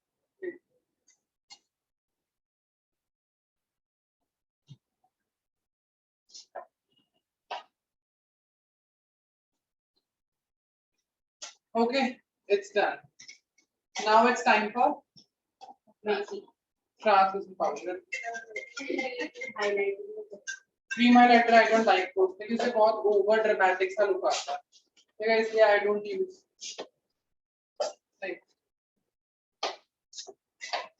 Okay, it's done. Now it's time for translucent powder. Cream highlighter I don't like those because इससे बहुत over dramatic सा look आता है, ठीक है, इसलिए I don't use.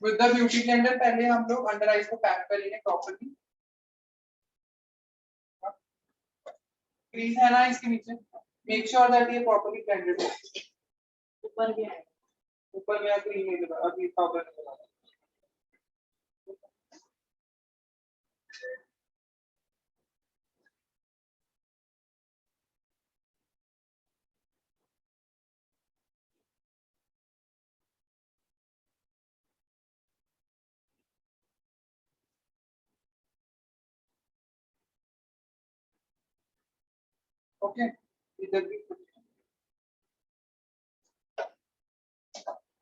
With the beauty blender पहले हम लोग अंडर आईज को पैक करेंगे प्रॉपर्ली। क्रीज है ना इसके नीचे, मेक श्योर दैट ये प्रॉपर्ली ब्लेंडेड है। ऊपर भी है, ऊपर मेरा क्रीम नहीं लगा, अभी पाउडर नहीं लगा। ओके, इधर भी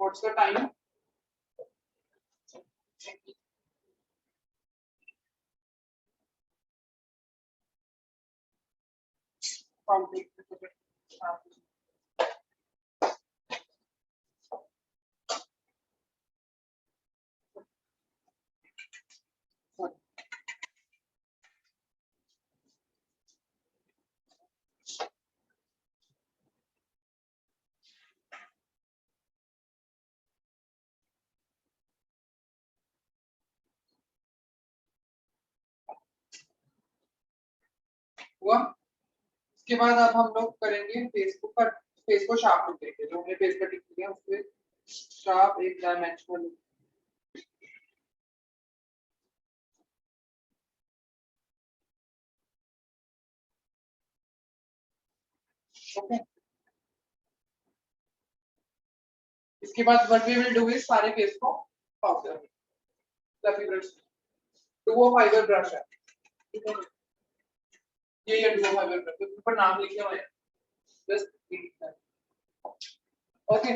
व्हाट्स द टाइम? हुआ? इसके बाद अब हम लोग करेंगे फेस को शार्प करेंगे, जो हमने फेस कटिंग किया उससे शार्प एक डायमेंशनल। ओके, इसके बाद what we will do is सारे फेस को powder fluffy brush, duo fibre brush है ये डुओ फाइबर ब्रश, ऊपर नाम लिखे हुए हैं जस्ट। ओके,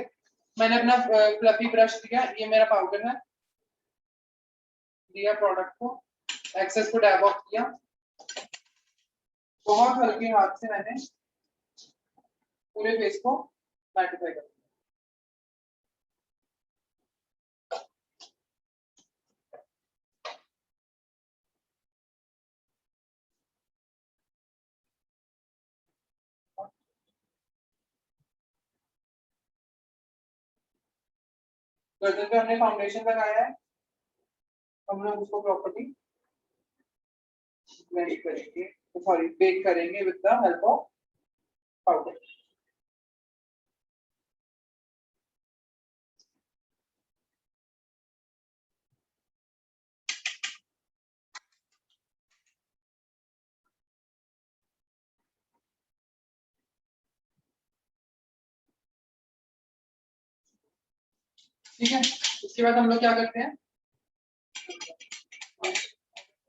मैंने अपना फ्लफी ब्रश दिया, ये मेरा पाउडर है, दिया प्रोडक्ट को, एक्सेस को डैब ऑफ किया, बहुत हल्के हाथ से मैंने पूरे फेस को मैटिफाई कर दिया। गर्दन पे हमने फाउंडेशन लगाया है, हम लोग उसको प्रॉपर्ली ब्लेंड करेंगे, सॉरी बेक करेंगे with the help of powder. ठीक है, इसके बाद हम लोग क्या करते हैं,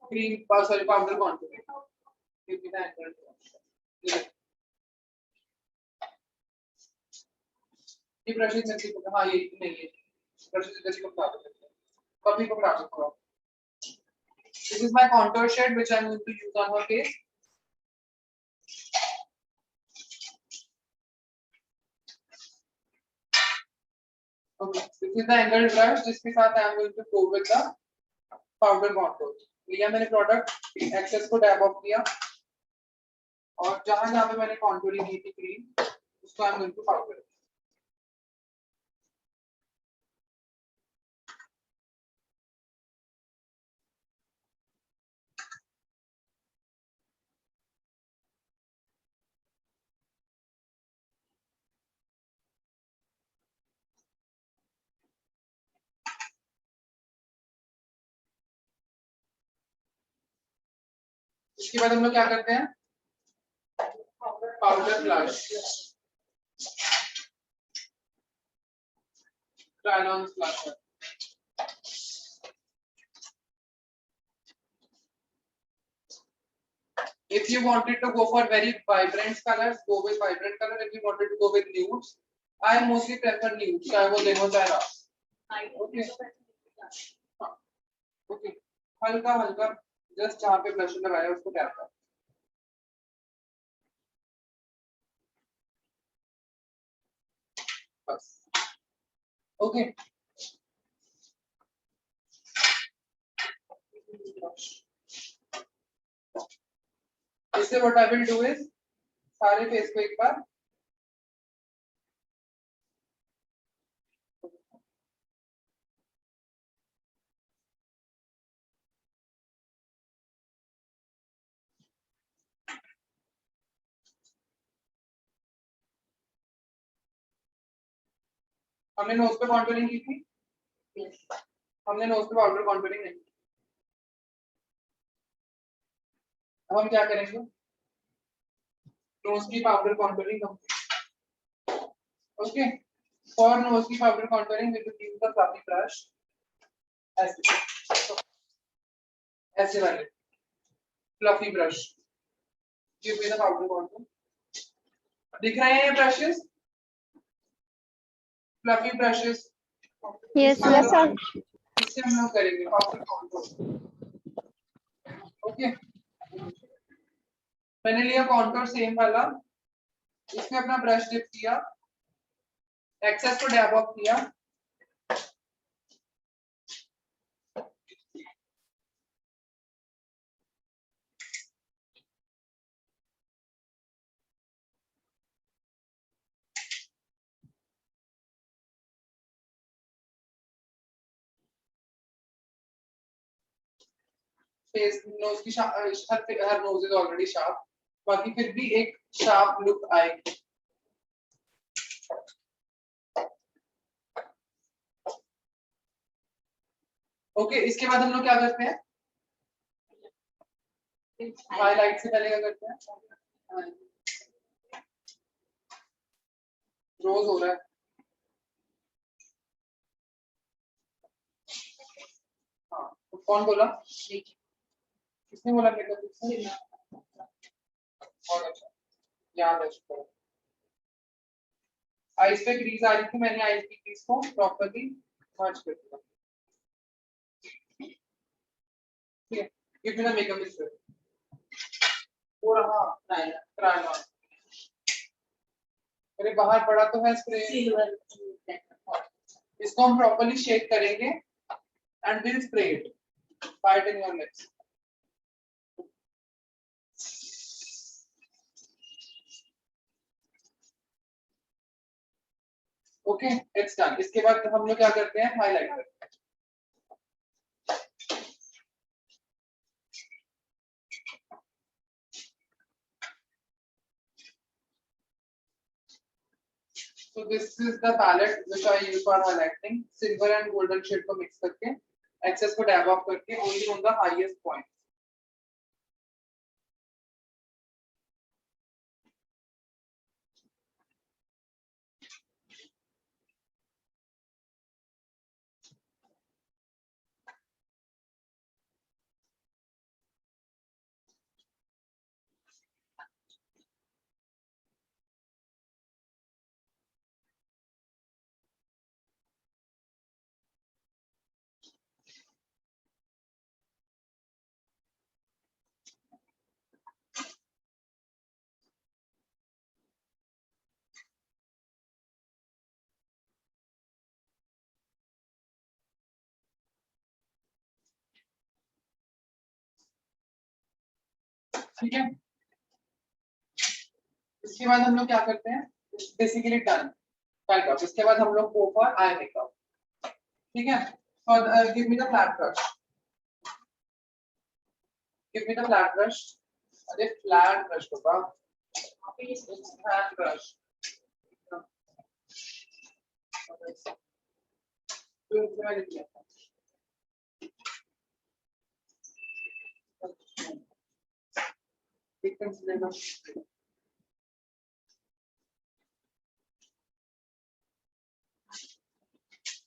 क्रीम सॉरी पाउडर क्वांटिटी ये ब्रशेस जैसे हाँ ये नहीं है ब्रशेस जैसे को खराब करते हैं, कभी को खराब सकते हो। This is my contour shade which I am going to use on her face. Okay, this is the angled brush जिसके साथ I am going to go with the powder contour. लिया मैंने प्रोडक्ट, एक्सेस को dab off किया और जहां जहां पे मैंने कॉन्टूरिंग की थी क्रीम उसको I am going to powder. इसके बाद हम लोग क्या करते हैं, powder blush, trial on blush. If you wanted to go for very vibrant colors, go with vibrant color. If you wanted to go with nudes, I mostly prefer nudes. चाहे वो दिन हो चाहे रात। Okay. Okay. हल्का हल्का just जहाँ पे ब्लश लगाया उसको टैप कर। बस। Okay. इससे what I will do is सारे फेस को एक बार हमने नोज पे कॉन्टूरिंग की थी, हमने नोज पे पाउडर कॉन्टूरिंग नहीं की। अब हम क्या करेंगे, नोज की powder contouring complete. Okay, for nose की powder contouring we will use the fluffy brush, ऐसे वाले fluffy brush. Give me the powder contour, दिख रहे हैं ये brushes, fluffy brushes. Yes, yes, sir. इससे हम लोग करेंगे पाउडर कॉन्टूर। ओके, मैंने लिया कॉन्टूर सेम वाला, इसमें अपना ब्रश डिप किया, एक्सेस को डैब ऑफ किया, फेस नोज की her nose is already sharp, बाकी फिर भी एक शार्प लुक आएगी। ओके, इसके बाद हम लोग क्या करते हैं, हाईलाइट से पहले क्या करते हैं, रोज हो रहा है। हाँ, तो कौन बोला, किसने बोला मेकअप? बहुत अच्छा, याद है शुक्र। आईज पे क्रीज आ रही थी, मैंने आईज की क्रीज को प्रॉपर्ली मर्ज कर दिया। ठीक है, give me the makeup mixture. वो रहा ट्रायल ऑन। अरे बाहर पड़ा तो है स्प्रे, इसको हम प्रॉपर्ली शेक करेंगे and will spray it, by it in your lips. Okay it's done. इसके बाद हम लोग क्या करते हैं, हाईलाइट करते हैं। So this is the palette which I use for highlighting, silver and golden shade को mix करके, excess को dab off करके, only on the highest point. ठीक है, इसके बाद हम लोग क्या करते हैं, बेसिकली डन काइंड ऑफ। इसके बाद हम लोग गो फॉर आई मेकअप। ठीक है, give me the flat brush, give me the flat brush. अरे फ्लैट ब्रश बाबा, फ्लैट ब्रश। मैंने किया था।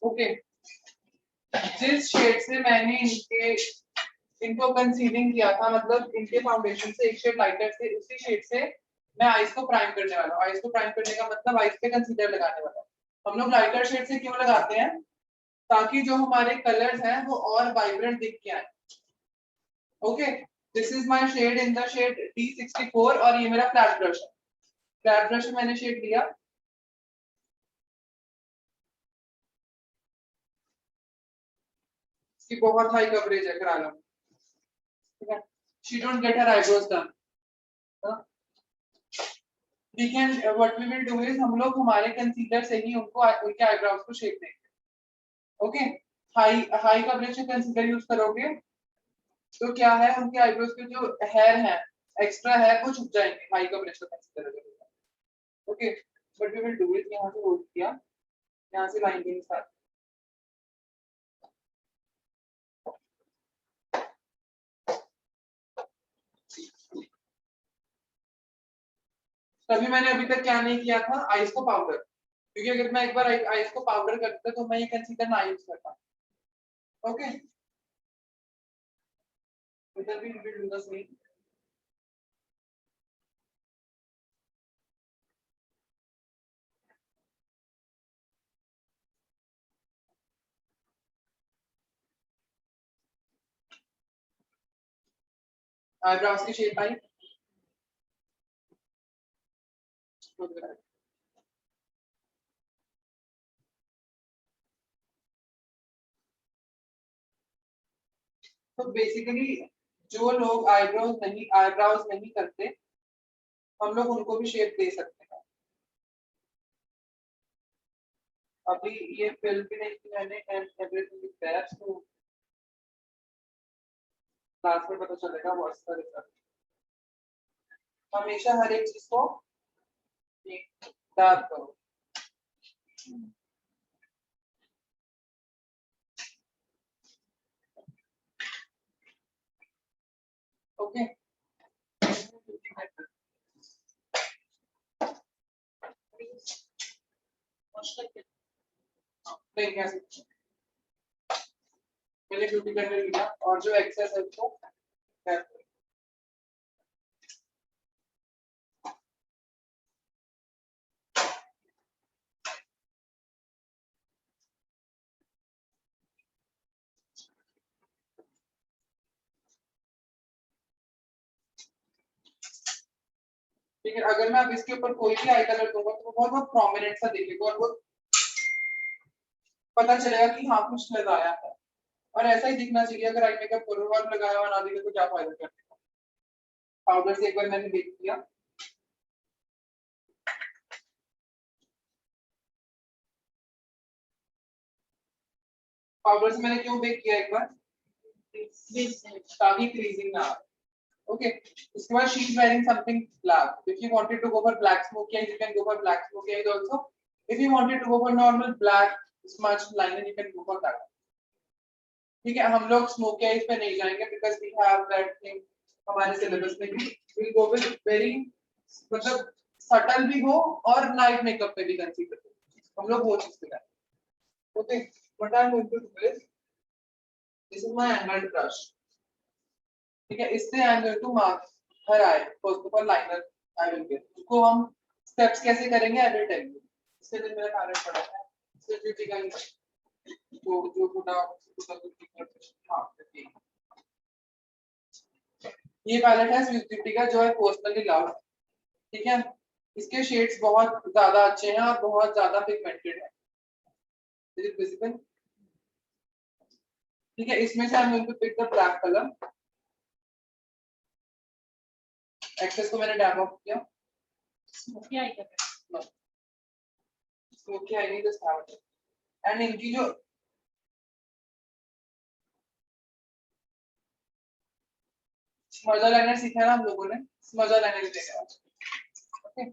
ओके, जिस शेड से मैंने इनको कंसीलिंग किया था, मतलब इनके फाउंडेशन से एक शेड लाइटर से, उसी शेड से मैं आईज को प्राइम करने वाला हूँ। आईज को प्राइम करने का मतलब आईज पे कंसीलर लगाने वाला हूँ। हम लोग लाइटर शेड से क्यों लगाते हैं, ताकि जो हमारे कलर्स हैं वो और वाइब्रेंट दिख के आए। Okay, this is my shade in the shade D64 और ये मेरा फ्लैट ब्रश है। फ्लैट ब्रश में मैंने शेड लिया, इसकी बहुत हाई कवरेज है, करा लो। ठीक है, she don't get her eyebrows done. We can what we will do is हम लोग हमारे कंसीलर से ही उनको उनके आईब्रोज को शेप देंगे। ओके, हाई कवरेज से कंसीलर यूज करोगे तो क्या है, उनके आईब्रोज के जो हेयर है, एक्स्ट्रा हेयर, वो छुप जाएंगे हाई कवरेज का कंसीलर करोगे। Okay, but we will do it. यहाँ से होल्ड किया, यहाँ से लाइन के साथ। तभी मैंने अभी तक क्या नहीं किया था, आइस को पाउडर, क्योंकि अगर मैं एक बार आइस को पाउडर करता तो मैं ये कंसीलर ना यूज करता। ओके, इधर भी will do the same. Eyebrows की शेप आई, तो बेसिकली जो लोग आईब्रोज नहीं करते, हम लोग उनको भी शेप दे सकते हैं। अभी ये फिल भी नहीं की मैंने, and everything is there, so class में पता चलेगा व्हाट्स द रिजल्ट। हमेशा हर एक चीज को डार्क करो। ओके, नहीं कैसे, पहले ब्यूटी करने लिया और जो एक्सेस है उसको ठीक है। अगर मैं अब इसके ऊपर कोई भी आई कलर दूंगा तो वो बहुत बहुत प्रोमिनेंट सा दिखेगा और वो पता चलेगा कि हाँ कुछ लगाया है। और ऐसा ही दिखना चाहिए। अगर आई मेकअप करो और लगाया हुआ ना दिखे तो क्या फायदा करने का। पाउडर से एक बार मैंने देख लिया, पाउडर से मैंने क्यों बेक किया एक बार, ताकि क्रीजिंग ना आए। Okay. उसके बाद she is wearing something black. If you wanted to go for black smoky eyes, you can go for black smoky eyes also. If you wanted to go for normal black smudged liner, you can go for that. ठीक है, हम लोग smoky eyes पे नहीं जाएंगे because we have that thing हमारे syllabus में भी. We'll go with very मतलब subtle भी हो और night makeup पे भी consider करें. हम लोग वो चीज पे जाएंगे. Okay. What I'm going to do is, this is my angled brush. ठीक है, इससे I am going to mark her eye first of all liner I will get. उसको हम स्टेप्स कैसे करेंगे आई विल टेल यू. इसके लिए मेरा पैलेट पड़ा है, इससे ब्यूटी का जो पूरा हां ये पैलेट है स्विस ब्यूटी का, जो है पर्सनली लव. ठीक है, इसके शेड्स बहुत ज्यादा अच्छे हैं और बहुत ज्यादा पिगमेंटेड है. Is it visible? ठीक है, इसमें से I am going to pick the black colour. Excess को मैंने डैब ऑफ किया. स्मोकी आई कर रहे हैं। स्मोकी आई नहीं जस्ट हैव इट. एंड इनकी जो स्मजर लाइनर सीखा है ना हम लोगों ने, स्मजर लाइनर लेंगे आज. ओके,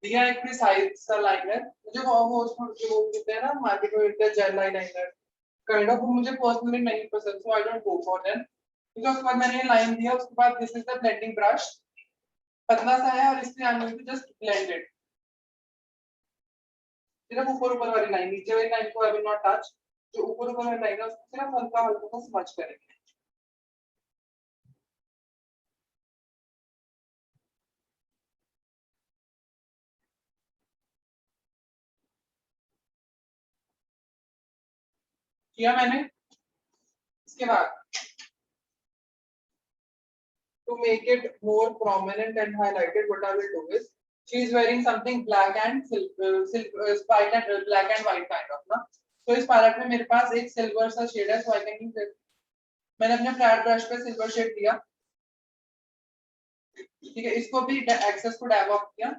दिया एक भी साइज सा लाइनर. मुझे वो कहते हैं ना मार्केट में मिलता है जेल लाइनर काइंड ऑफ, मुझे पर्सनली नहीं पसंद, so I don't go for them. ठीक है, उसके बाद मैंने ये लाइन दिया. उसके बाद this is the blending brush, पतला सा है और इससे I am going to just blend it. सिर्फ ऊपर ऊपर वाली लाइन, नीचे वाली लाइन को आई विल नॉट टच. जो ऊपर ऊपर वाली लाइन है उसको सिर्फ हल्का हल्का सा स्मच करेंगे. किया मैंने. इसके बाद to make it more prominent and highlighted, what I will do is, she is wearing something black and white and black and white kind of ना. तो इस पैलेट में मेरे पास एक सिल्वर सा शेड है, so I can use it. मैंने अपने फ्लैट ब्रश पे सिल्वर शेड दिया. ठीक है, इसको भी एक्सेस को डैब ऑफ किया.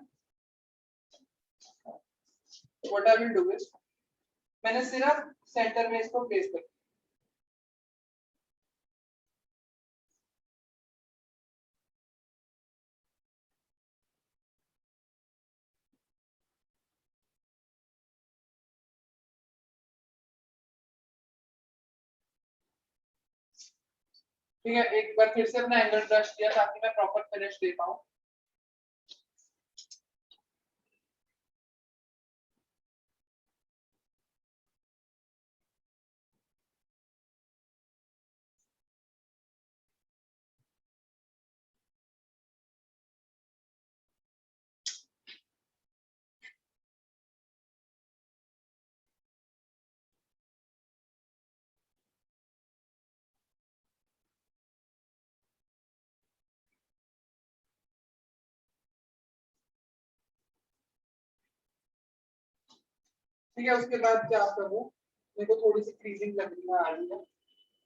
What I will do is, मैंने सिर्फ सेंटर में इसको प्लेस कर. ठीक है, एक बार फिर से अपना एंगल ब्रश किया ताकि मैं प्रॉपर फिनिश दे पाऊं. ठीक है, उसके बाद क्या करूं, मेरे को थोड़ी सी क्रीजिंग लगनी है आ रही है.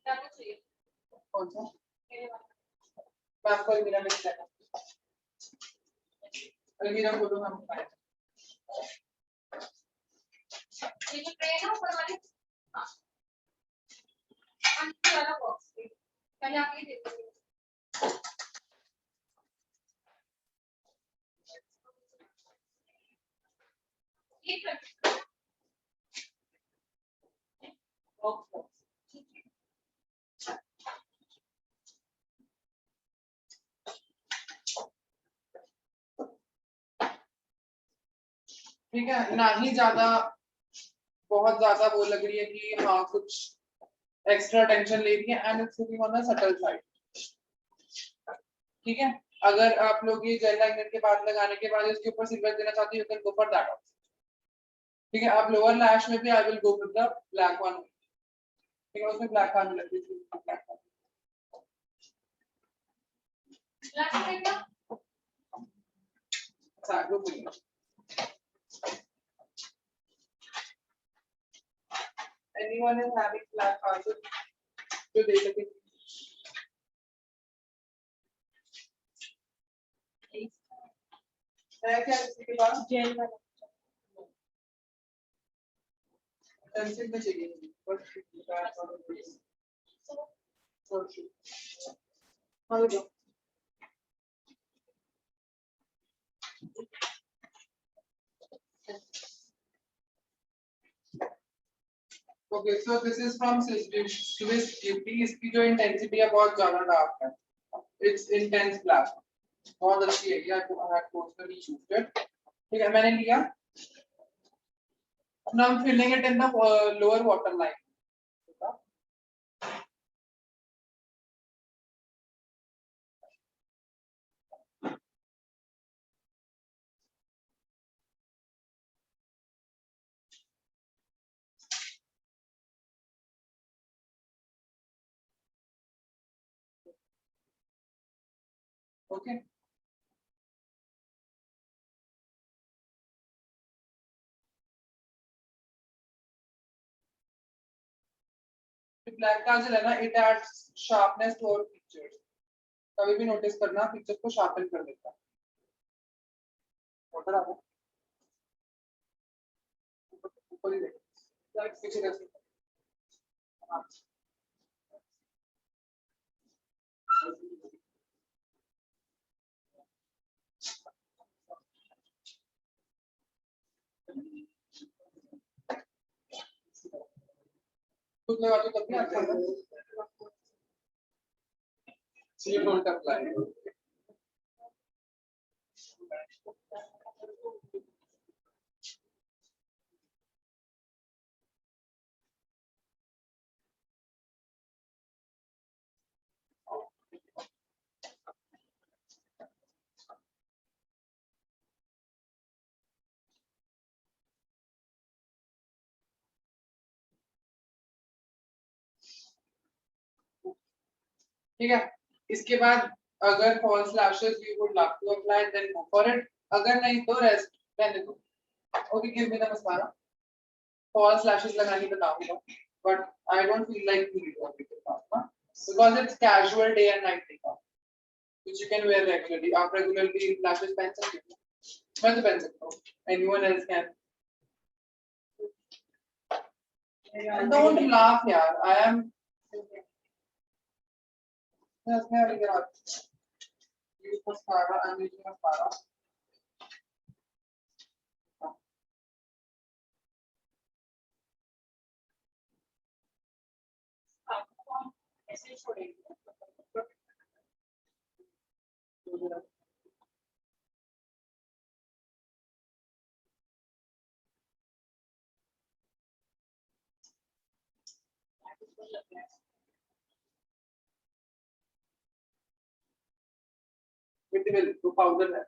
क्या कुछ चाहिए? कौन सा? मेरे वाला। मैं आपको अलमीरा में दिखाता हूं. अलमीरा खोलो, हम पाए. ये जो ट्रे है ना ऊपर वाली, हाँ ये वाला बॉक्स पहले आप ये देखो। ये ठीक है, ना ही ज्यादा बहुत ज्यादा वो लग रही है कि हाँ कुछ एक्स्ट्रा टेंशन ले रही है and it's sitting on the subtle side. ठीक है, अगर आप लोग ये जेल लाइनर के बाद लगाने के बाद इसके ऊपर सिल्वर देना चाहते हो, you can go for that option. ठीक है, आप लोअर लैश में भी I will go with the black one. ठीक है, उसमें ब्लैक आने लग रही है, ब्लैक रहेगा। अच्छा go with anyone is having black also जो दे सके। है क्या किसी के पास जेल वाला पेंसिल में चाहिए बस हाँ लो। Okay, so this is from Swiss Beauty। इसकी जो इंटेंसिटी है बहुत ज्यादा डार्क है, इट्स इंटेंस ब्लैक, बहुत अच्छी है ये। I had personally used it। ठीक है, मैंने लिया। Now I'm filling it in the lower waterline। Okay। Black काजल है ना, it adds sharpness to our pictures. कभी भी नोटिस करना पिक्चर को शार्पन कर देता है। वाटर आ गया ऊपर ही देख, लाइक पीछे कैसे हाँ। खुद लगा तो तब भी अच्छा है। You don't apply। ठीक है, इसके बाद अगर false lashes you would love to apply then go for it, अगर नहीं तो रेस्ट रहने दो। Okay, give me the mascara. False lashes लगानी बताऊंगा but I don't feel like doing it because it's casual day and night makeup which you can wear regularly। आप regularly lashes पहन सकते हो, मैं तो पहन सकता हूँ, anyone else can। don't laugh यार, I am yes मैं अभी करा use mascara, I'm using mascara। ऐसे छोड़ेंगे। विल तो पाउडर है।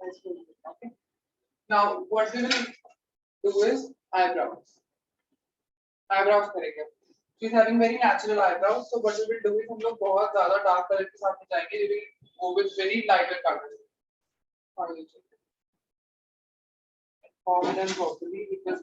Okay. Now what we will do is eyebrows. Eyebrows करेंगे. She's having very natural eyebrows. So what we will do is हम लोग बहुत ज़्यादा dark color के साथ नहीं जाएंगे. We will go with very lighter colors. Common and broccoli because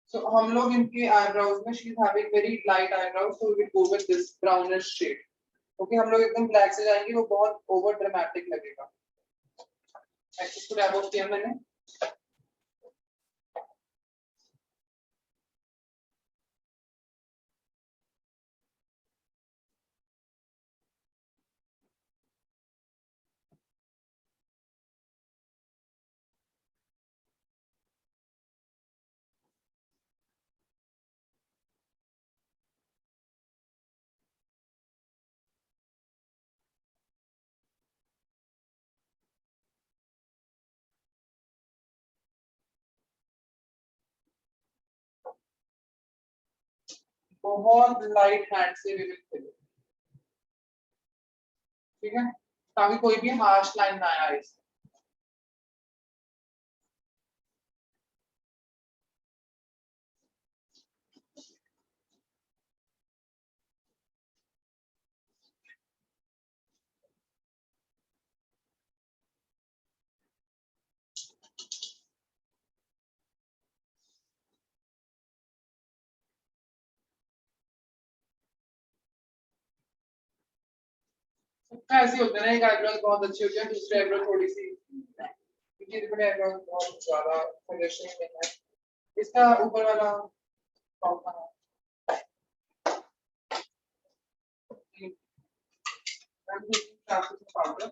so हम लोग इनके eyebrows में she's having very light eyebrows, so we will go with this brownish shade. Okay, हम लोग एकदम black से जाएंगे, वो बहुत over dramatic लगेगा. Access to above किया मैंने. बहुत लाइट हैंड से भी करें. ठीक है, ताकि कोई भी हार्श लाइन ना आए. सबका ऐसे होता है ना, एक आईब्रोज बहुत अच्छी होती है, दूसरी आईब्रो थोड़ी सी, क्योंकि बड़े आईब्रोज बहुत ज्यादा फिनिशिंग में है. इसका ऊपर वाला कौन सा है? I'm taking translucent powder.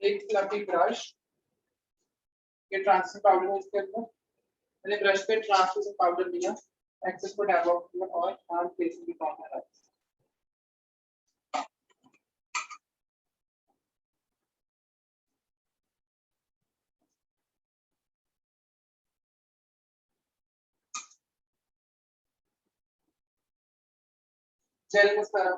एक फ्लफी ब्रश, ये ट्रांसलूसेंट पाउडर है इसके अंदर. मैंने ब्रश पे ट्रांसलूसेंट पाउडर लिया, एक्सेस को डैब ऑफ किया और नाम फेसिंग की कॉर्नर है. Gel mascara.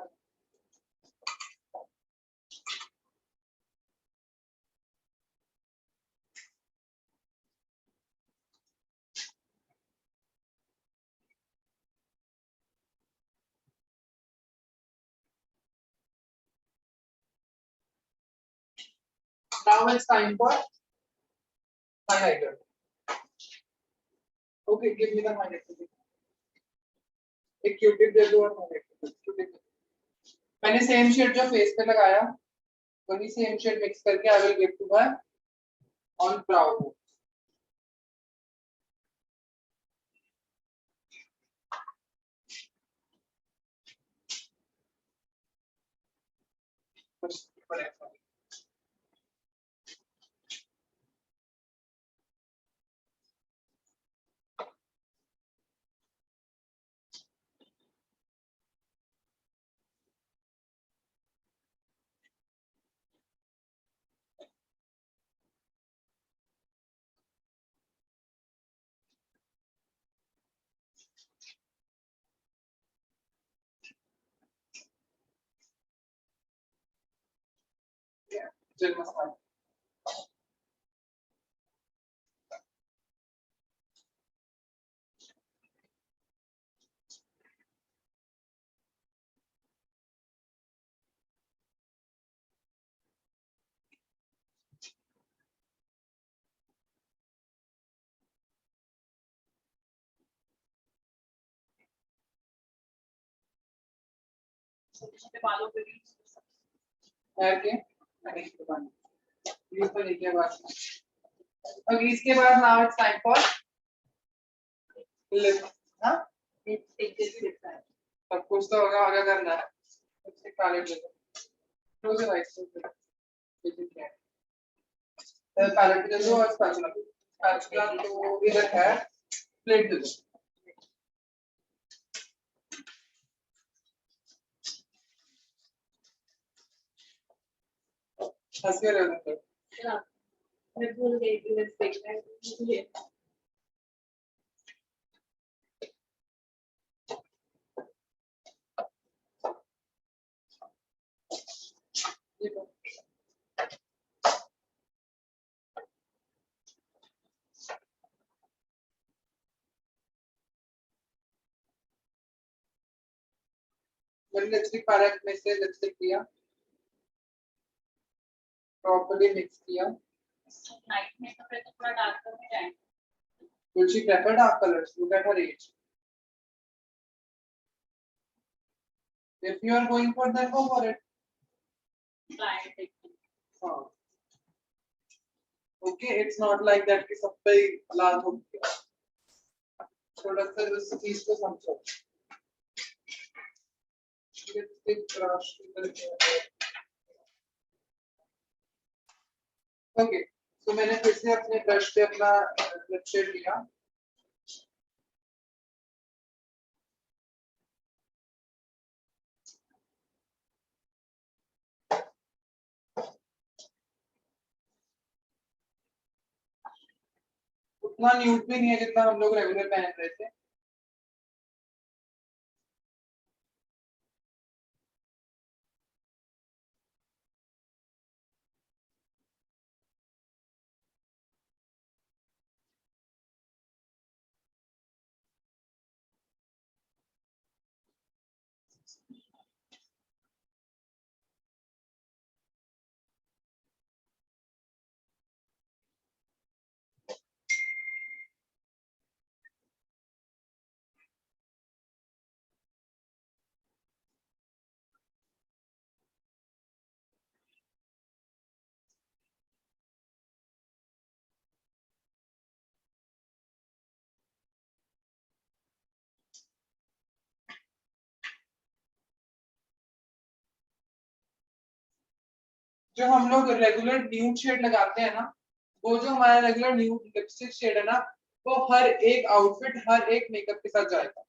Now it's time for highlighter. Okay, give me the highlighter. एक क्यूटिप दे दो और highlighter. मैंने सेम शेड जो फेस पे लगाया, वही सेम शेड मिक्स करके I will give to my on brow. Gel mascara. छोटे बालों पे भी हेयर के अगेंस्ट लगाना. ये तो लेके बाद. अब इसके बाद now it's time for lip. हां, एक जैसे दिखता है. सब कुछ तो होगा, आगे करना है. सबसे पहले देखो क्लोज योर आईज. ठीक है, पैलेट दे दो और स्पैचुला. स्पैचुला तो इधर है, प्लेट दे दो. हंसी रहे हो तो। मैं भूल गई थी बस देखना है मुझे। ये लो। मैंने लिपस्टिक पैलेट में से लिपस्टिक लिया, प्रॉपर्ली मिक्स किया। नाइट मेकअप है तो थोड़ा डार्कर में जाएंगे। Will she prefer dark colors? Look at her age. If you are going for that, go for it. Client देखते हैं। हाँ. Okay, it's not like that कि सब पे लाल हो गया। थोड़ा सा इस चीज को समझो। Lipstick brush इधर है। Okay, तो मैंने फिर से अपने ब्रश पे अपना लिप शेड लिया। उतना न्यूड भी नहीं है जितना हम लोग रेगुलर पहन रहे थे। जो हम लोग रेगुलर न्यूड शेड लगाते हैं ना, वो जो हमारा रेगुलर न्यूड लिपस्टिक शेड है ना, वो हर एक आउटफिट हर एक मेकअप के साथ जाएगा।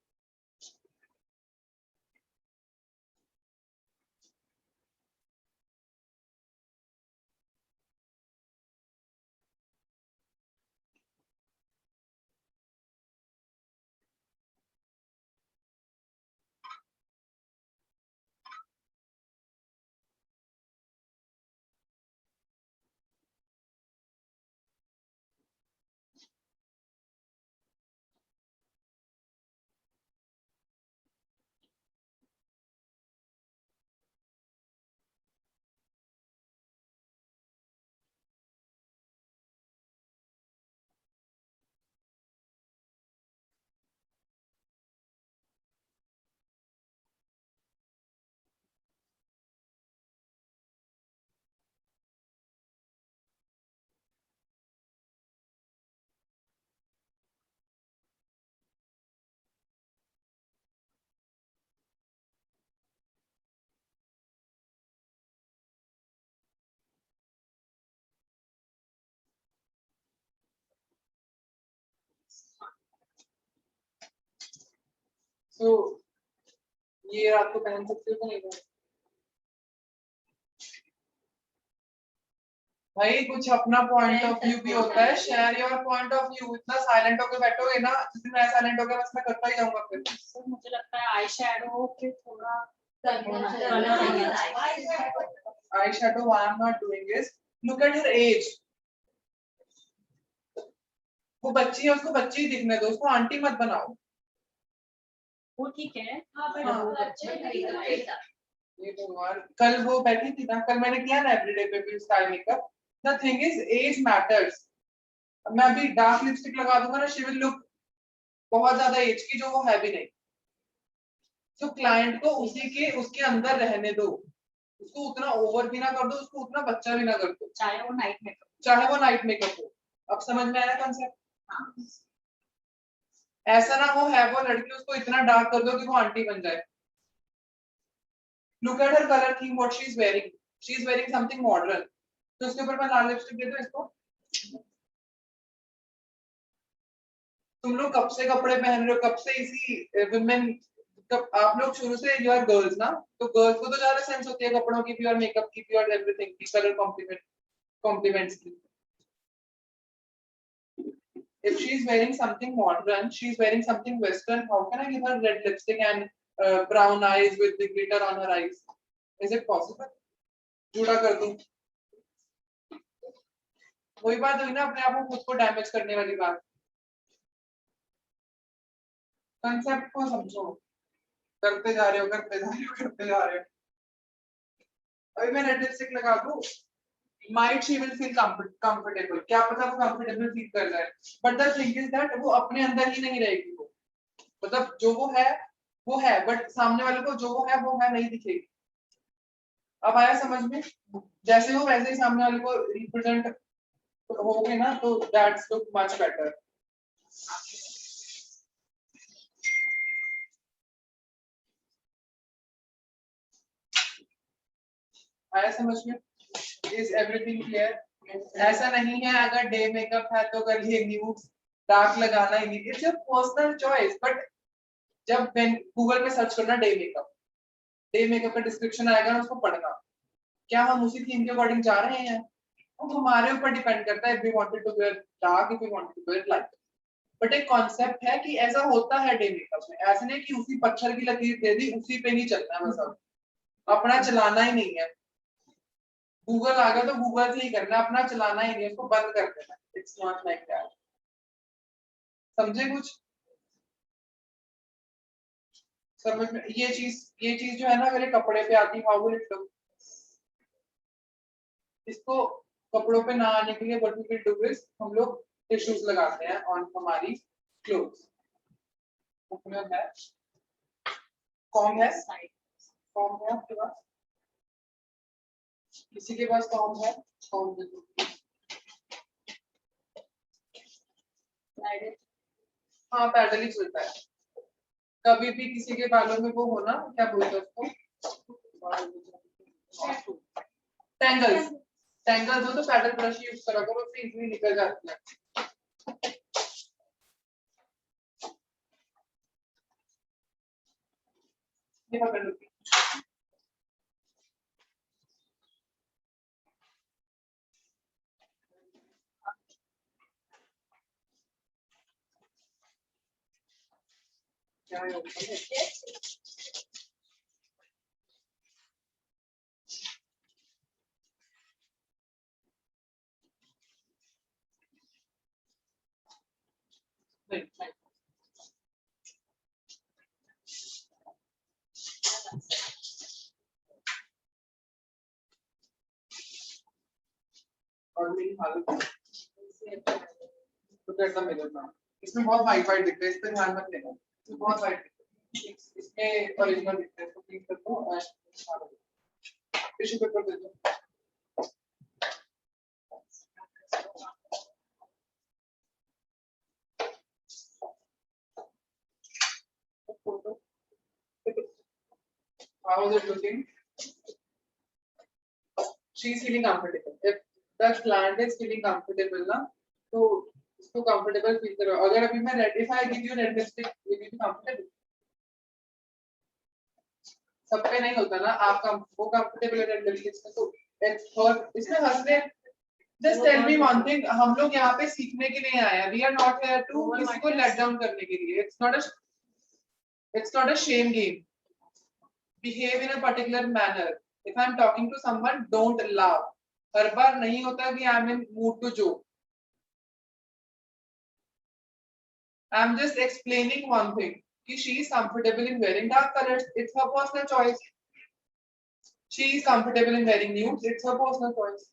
तो ये रात को पहन सकते हो नहीं? भाई कुछ अपना पॉइंट ऑफ व्यू भी होता है। Share your point of view. इतना साइलेंट होकर बैठोगे ना, जिस दिन मैं साइलेंट होकर बस मैं करता ही जाऊंगा फिर। तो मुझे लगता है आई शैडो पे थोड़ा eye shadow why I am not doing this. Look at her age. वो बच्ची है, उसको बच्ची ही दिखने दो, उसको आंटी मत बनाओ। वो ठीक है। हाँ। हाँ। ये तो यार कल वो बैठी थी ना, कल मैंने किया ना एवरीडे पे भी style makeup. The thing is age matters. मैं अभी डार्क लिपस्टिक लगा दूंगा ना, शी विल लुक बहुत ज्यादा एज की, जो वो है भी नहीं। तो क्लाइंट को उसके अंदर रहने दो। उसको उतना ओवर भी ना कर दो, उसको उतना बच्चा भी ना कर दो, चाहे वो नाइट मेकअप हो। अब समझ में आया कॉन्सेप्ट? ऐसा ना हो है वो लड़की, उसको इतना डार्क कर दो कि वो आंटी बन जाए। Look at her color theme, what she is wearing. She is wearing something modern. तो उसके ऊपर मैं लाल लिपस्टिक दे दूं इसको? तुम लोग कब से कपड़े पहन रहे हो, कब से इसी विमेन कब आप लोग शुरू से यू आर गर्ल्स ना, तो गर्ल्स को तो ज्यादा सेंस होती है कपड़ों की, प्योर मेकअप की, प्योर एवरीथिंग की, कलर कॉम्प्लीमेंट्स की. If she is wearing something modern, she is wearing something western, how can I give her red lipstick and brown eyes with the glitter on her eyes? Is it possible? जुड़ा कर दूं. वही बात हुई ना, अपने आप को खुद को डैमेज करने वाली बात. कंसेप्ट को समझो. करते जा रहे हो, करते जा रहे हो, करते जा रहे हो. अभी मैं रेड लिपस्टिक लगा दूं, might she will feel comfortable, क्या पता वो comfortable फील कर रहा है, but the thing is that वो अपने अंदर ही नहीं रहेगी. वो मतलब जो वो है, बट सामने वाले को जो वो है नहीं दिखेगी. अब आया समझ में? जैसे हो वैसे ही सामने वाले को रिप्रेजेंट हो गए ना, तो दैट्स लुक मच बेटर. आया समझ में? Is everything clear? ऐसा नहीं है अगर डे मेकअप है तो करिए, न्यूड डार्क लगाना ही नहीं. It's your personal choice. But जब गूगल पे सर्च करना डे मेकअप का डिस्क्रिप्शन आएगा ना, उसको पढ़ना. क्या हम उसी थीम के अकॉर्डिंग जा रहे हैं? वो हमारे ऊपर डिपेंड करता है. If we wanted to wear dark, if we wanted to wear light. But एक कॉन्सेप्ट है कि ऐसा होता है डे मेकअप में. ऐसे नहीं कि उसी पत्थर की लकीर दे दी, उसी पे ही चलना है बस. अब अपना चलाना ही नहीं है. गूगल आ गया तो गूगल से ही करना, अपना चलाना ही नहीं, उसको बंद कर देना. It's not like that. समझे कुछ? समझ में? ये चीज जो है ना, अगर ये कपड़े पे आती, हाउ विल इट लुक? इसको कपड़ों पे ना आने के लिए what we will do is, हम लोग टिश्यूज लगाते हैं ऑन हमारी क्लोथ्स. कॉम है आपके पास? किसी के पास कॉम है? कॉम दे दो. हाँ, पैडल ही चलता है. कभी भी किसी के बालों में वो हो ना, क्या बोलते हैं उसको, टेंगल्स हो, तो पैडल ब्रश यूज करा करो, उससे इजीली निकल जाती है. ये पकड़ लो. क्या है? नहीं. और मेरी हालत तो कैसा मिलेगा? इसमें बहुत वाइट दिखता है, इस पे ध्यान मत देना. बहुत वाइट इसमें ओरिजिनल दिखता है. तो प्लीज कर दो. टिश्यू पेपर दे दो. How is it looking? She is feeling comfortable. If the client is feeling comfortable ना, तो इसको comfortable feel करो. अगर अभी मैं red, if I give you red lipstick, will you be comfortable? सब पे नहीं होता ना. आपका वो comfortable है red lipstick से, तो इसमें हंसने. Just tell me one thing. हम लोग यहाँ पे सीखने के लिए आए हैं. We are not here to किसी को let down करने के लिए. It's not a shame game. Behave in a particular manner. If I am talking to someone, don't laugh. हर बार नहीं होता कि I am in mood to joke. I am just explaining one thing. कि she is comfortable in wearing dark colors. It's her personal choice. She is comfortable in wearing nudes. It's her personal choice.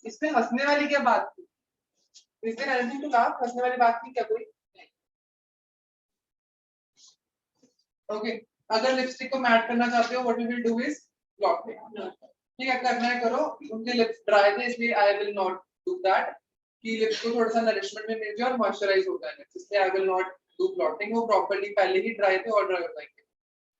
इसमें हंसने वाली क्या बात थी? Is there anything to laugh? हंसने वाली बात थी क्या कोई? Okay. अगर लिपस्टिक को मैट करना चाहते हो, what we will do is blot it. ठीक है, करना है करो. उनके लिप्स ड्राई थे, इसलिए I will not do that. कि लिप्स को थोड़ा सा नरिशमेंट में मिल जाए और मॉइस्चराइज हो जाए, इसलिए I will not do blotting. वो प्रॉपर्ली पहले ही ड्राई थे और ड्राई हो जाएंगे.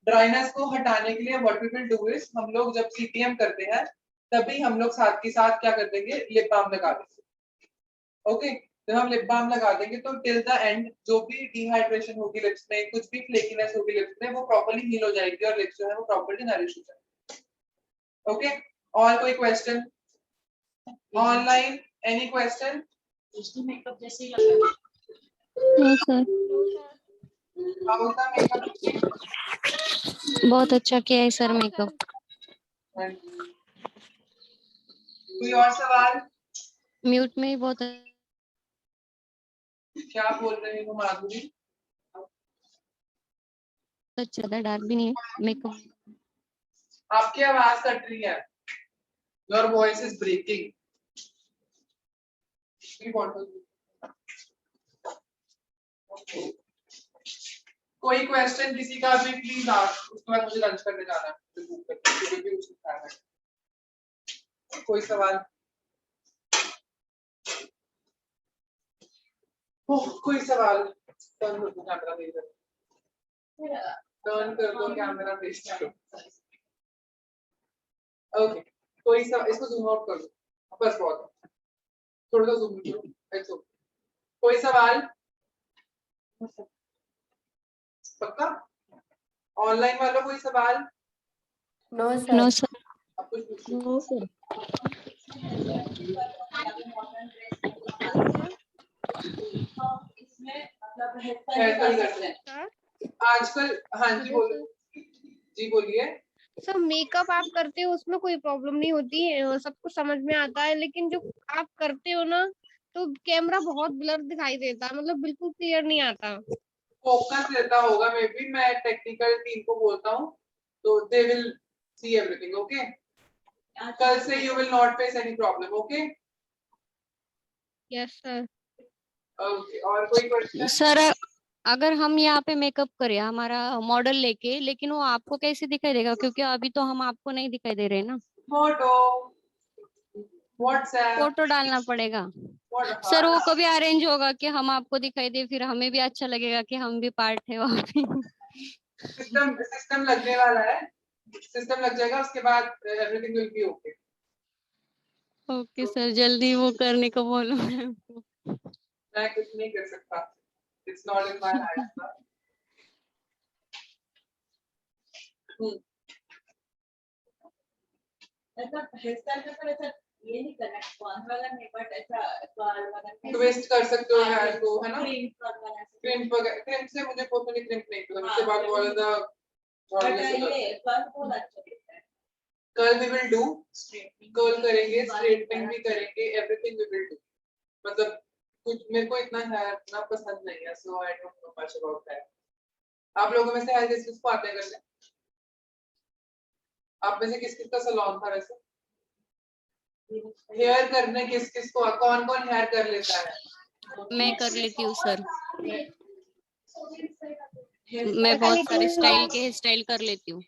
ड्राइनेस को हटाने के लिए what we will do is, हम लोग जब CTM करते हैं तभी हम लोग साथ के साथ क्या कर देंगे, लिप बाम लगा देंगे. ओके, जब हम लिप बाम लगा देंगे तो टिल द एंड जो भी डिहाइड्रेशन होगी लिप्स में, कुछ भी फ्लेकीनेस होगी लिप्स में, वो प्रॉपर्ली हील हो जाएगी और लिप्स जो है वो प्रॉपर्ली नरिश हो जाएगी। ओके, और कोई question online? Any question? Makeup जैसे ही लग रहा no sir, how was the makeup? बहुत अच्छा किया है सर मेकअप। कोई और सवाल? म्यूट में ही बहुत क्या बोल रहे हो माधुरी? अच्छा था, डार्क भी नहीं है मेकअप। आपकी आवाज कट रही है। Your voice is breaking. कोई क्वेश्चन किसी का भी प्लीज आस्क, उसके बाद मुझे लंच करने जाना है, मुझे भूख लगी है, सुबह भी कुछ नहीं खाया है। कोई सवाल? कोई सवाल? टर्न कर दो कैमरा मेरी तरफ, टर्न कर दो कैमरा फेस करो। ओके, कोई सवाल? इसको जूम आउट कर दो, बस बहुत है, थोड़ा सा जूम करो। It's okay. कोई सवाल? पक्का? ऑनलाइन वालों कोई सवाल? No sir. आप कुछ पूछो। No sir. इसमें मतलब हेयर कट करते हैं आजकल। हाँ जी बोलो। जी बोलिए। सर मेकअप आप करते हो उसमें कोई प्रॉब्लम नहीं होती है, सब कुछ समझ में आता है, लेकिन जो आप करते हो ना तो कैमरा बहुत ब्लर दिखाई देता है, मतलब बिल्कुल क्लियर नहीं आता। फोकस रहता होगा, मे बी मैं टेक्निकल टीम को बोलता हूँ तो they will see everything. Okay, कल से you will not face any problem. Okay yes sir. Okay, और कोई क्वेश्चन? सर अगर हम यहाँ पे मेकअप करें हमारा मॉडल लेके, लेकिन वो आपको कैसे दिखाई देगा, क्योंकि अभी तो हम आपको नहीं दिखाई दे रहे ना। फोटो, व्हाट्सएप, फोटो डालना पड़ेगा सर। वो कभी अरेंज होगा कि हम आपको दिखाई दे, फिर हमें भी अच्छा लगेगा कि हम भी पार्ट है वहाँ पे। सिस्टम लगने वाला है, सिस्टम लग जाएगा, उसके बाद everything will be okay. Okay sir, जल्दी वो करने को बोलो हमको। मैं कुछ नहीं कर सकता, it's not in my hands. ऐसा हेयर स्टाइल का पर ऐसा ये नहीं करना कौन वाला नहीं, बट ऐसा बाल वाला ट्विस्ट कर सकते हो हेयर को, है ना? क्रीम क्रीम से मुझे पर्सनली क्रीम नहीं पसंद, उसके बाद बहुत ज्यादा बट झड़ने से ये कर्ल बहुत अच्छा दिखता है। Curl we will do, curl करेंगे, स्ट्रेटनिंग भी करेंगे, एवरीथिंग वी विल डू। मतलब कुछ मेरे को इतना हेयर ना पसंद नहीं है, so I don't know much about that. आप लोगों में से हेयर किसको आते हैं करने? आप में से किस किस का सैलून था वैसे? हेयर करने किस किस को, कौन कौन हेयर कर लेता है? मैं कर लेती हूँ सर, मैं बहुत सारे स्टाइल के हेयर स्टाइल कर लेती हूँ।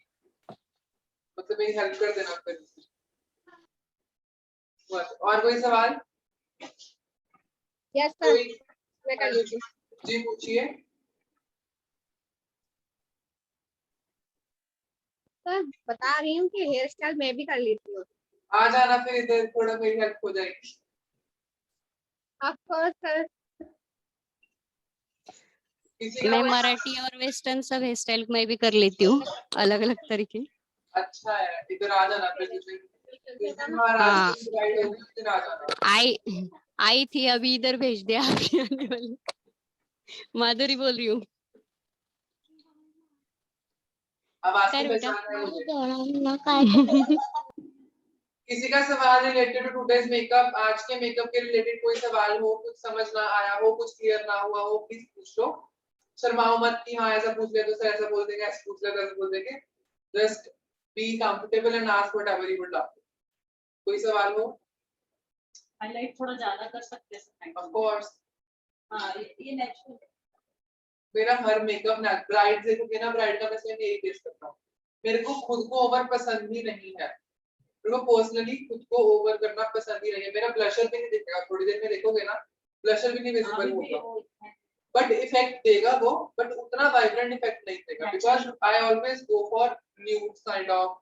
मतलब मेरी हेल्प कर देना फिर। बस, और कोई सवाल? यस सर, कोई? मैं कर लेती हूँ। जी पूछिए। सर बता रही हूँ कि हेयर स्टाइल मैं भी कर लेती हूँ। आ जाना फिर इधर, थोड़ा मेरी हेल्प हो जाएगी। Of course sir. किसी का मैं कोई? मराठी और वेस्टर्न सब हेयर स्टाइल मैं भी कर लेती हूँ, अलग अलग तरीके। अच्छा है, इधर आ जाना फिर तुझे। जिस दिन हाँ, महाराष्ट्र की ब्राइड होगी उस दिन आ जाना। आई आई थी अभी, इधर भेज दिया आपके आने वाली। माधुरी बोल रही हूँ। आवाज से कर बेटा। पहचान है मुझे। किसी का सवाल रिलेटेड टू टुडेज मेकअप, आज के मेकअप के रिलेटेड कोई सवाल हो, कुछ समझ ना आया हो, कुछ क्लियर ना हुआ हो, प्लीज पूछ लो। शर्माओ मत कि हाँ ऐसा पूछ लिया तो सर ऐसा बोल देंगे, ऐसा पूछ लिया तो ऐसा बोल देंगे। Just be comfortable and ask whatever you would love. कोई सवाल हो? हाईलाइट थोड़ा ज्यादा कर सकते हैं ऑफ कोर्स, हाँ ये नेचुरल है। मेरा हर मेकअप ना ब्राइड देखोगे ना, ब्राइड का मैं सिर्फ यही टेस्ट करता हूँ। मेरे को खुद को ओवर पसंद ही नहीं है, मेरे को पर्सनली खुद को ओवर करना पसंद ही नहीं है। मेरा ब्लशर भी नहीं दिखेगा, थोड़ी देर में देखोगे ना ब्लशर भी नहीं विजिबल होगा, बट इफेक्ट देगा वो, बट उतना वाइब्रेंट इफेक्ट नहीं देगा, because I always go for nude kind of,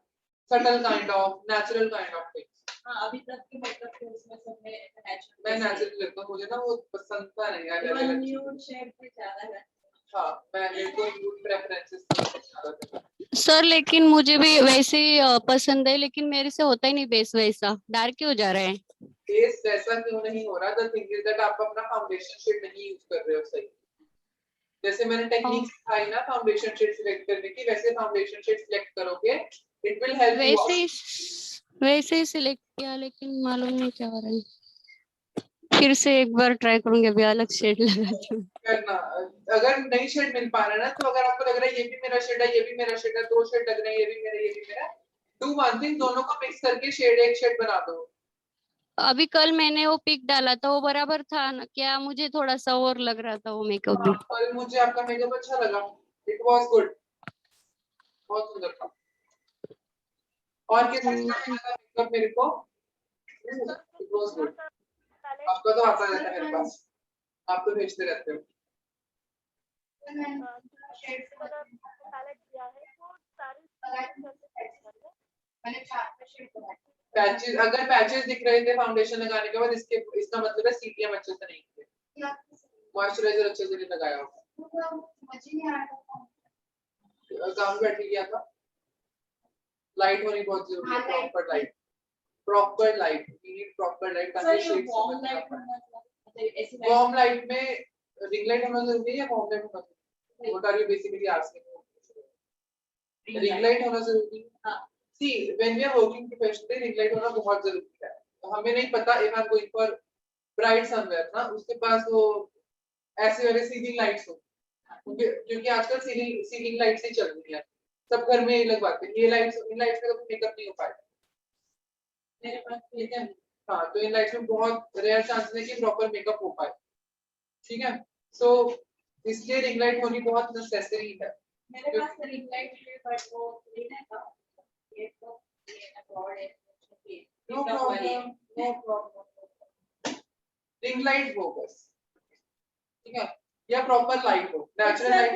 subtle kind of, natural kind of things. हाँ अभी तक के मेकअप के उसमें सब में नेचुरल मैं नेचुरल लगता हूँ, मुझे ना वो पसंद था नहीं यार अलग अलग न्यूड शेड पे ज्यादा है। हाँ मेरे को न्यूड प्रेफरेंसेस ज्यादा थे। सर लेकिन मुझे भी वैसे ही पसंद है, लेकिन मेरे से होता ही नहीं बेस वैसा, डार्क क्यों हो जा रहा है। फेस वैसा क्यों नहीं हो रहा? द थिंग इज दैट आप अपना फाउंडेशन शेड नहीं यूज कर रहे हो सही। जैसे मैंने टेक्निक सिखाई ना फाउंडेशन शेड सिलेक्ट करने की, वैसे फाउंडेशन शेड सिलेक्ट करोगे, इट विल हेल्प यू वैसे ही वैसे ही सिलेक्ट किया, लेकिन मालूम नहीं क्या हो रहा है। फिर से एक बार ट्राई करूंगी, अभी अलग शेड लगाती हूँ। करना। अगर नई शेड मिल पा रहा है ना, तो अगर आपको लग रहा है ये भी मेरा शेड है, ये भी मेरा शेड है, दो शेड लग रहे हैं, ये भी मेरा, ये भी मेरा, डू वन थिंग, दोनों को मिक्स करके शेड एक शेड बना दो। अभी कल मैंने वो पिक डाला था, वो बराबर था ना क्या? मुझे थोड़ा सा और लग रहा था वो मेकअप भी। पर मुझे आपका मेकअप अच्छा लगा, इट वाज गुड, बहुत सुंदर था। और किस चीज का लगा मेकअप मेरे को? It was good. आपका तो आता रहता है मेरे पास, आप तो भेजते रहते हो। पैचेस, अगर पैचेस दिख रहे थे फाउंडेशन लगाने के बाद, इसका मतलब है सीटीएम अच्छे से नहीं किए, मॉइस्चराइजर अच्छे से नहीं लगाया होगा, काम बैठ गया था। लाइट होनी बहुत जरूरी है, proper light, proper light, we need proper light ताकि शेड समझ में आ पाए। वार्म लाइट में रिंग लाइट होना जरूरी है या वार्म लाइट होना जरूरी है? What are you basically asking? Ring light होना जरूरी है। हाँ। See, when we are working professionally, ring light होना बहुत जरूरी है। हमें नहीं पता if I'm going for bright somewhere ना, उसके पास वो ऐसे वाले सीलिंग लाइट्स हो, क्योंकि आजकल सीलिंग लाइट्स ही चल रही है, सब घर में ये लगवाते हैं। ये लाइट्स, इन लाइट्स का तो मेकअप नहीं हो पाएगा मेरे पास, ठीक है। हाँ, तो इन लाइट्स में बहुत रेयर चांसेस है कि प्रॉपर मेकअप हो पाए, ठीक है। सो इसलिए रिंग लाइट होनी बहुत नेसेसरी है। मेरे पास रिंग लाइट है, बट वो ग्रीन है का, ये तो ब्रॉड है, no problem, no problem, ring light हो बस, ठीक है, या प्रॉपर लाइट हो, नेचुरल लाइट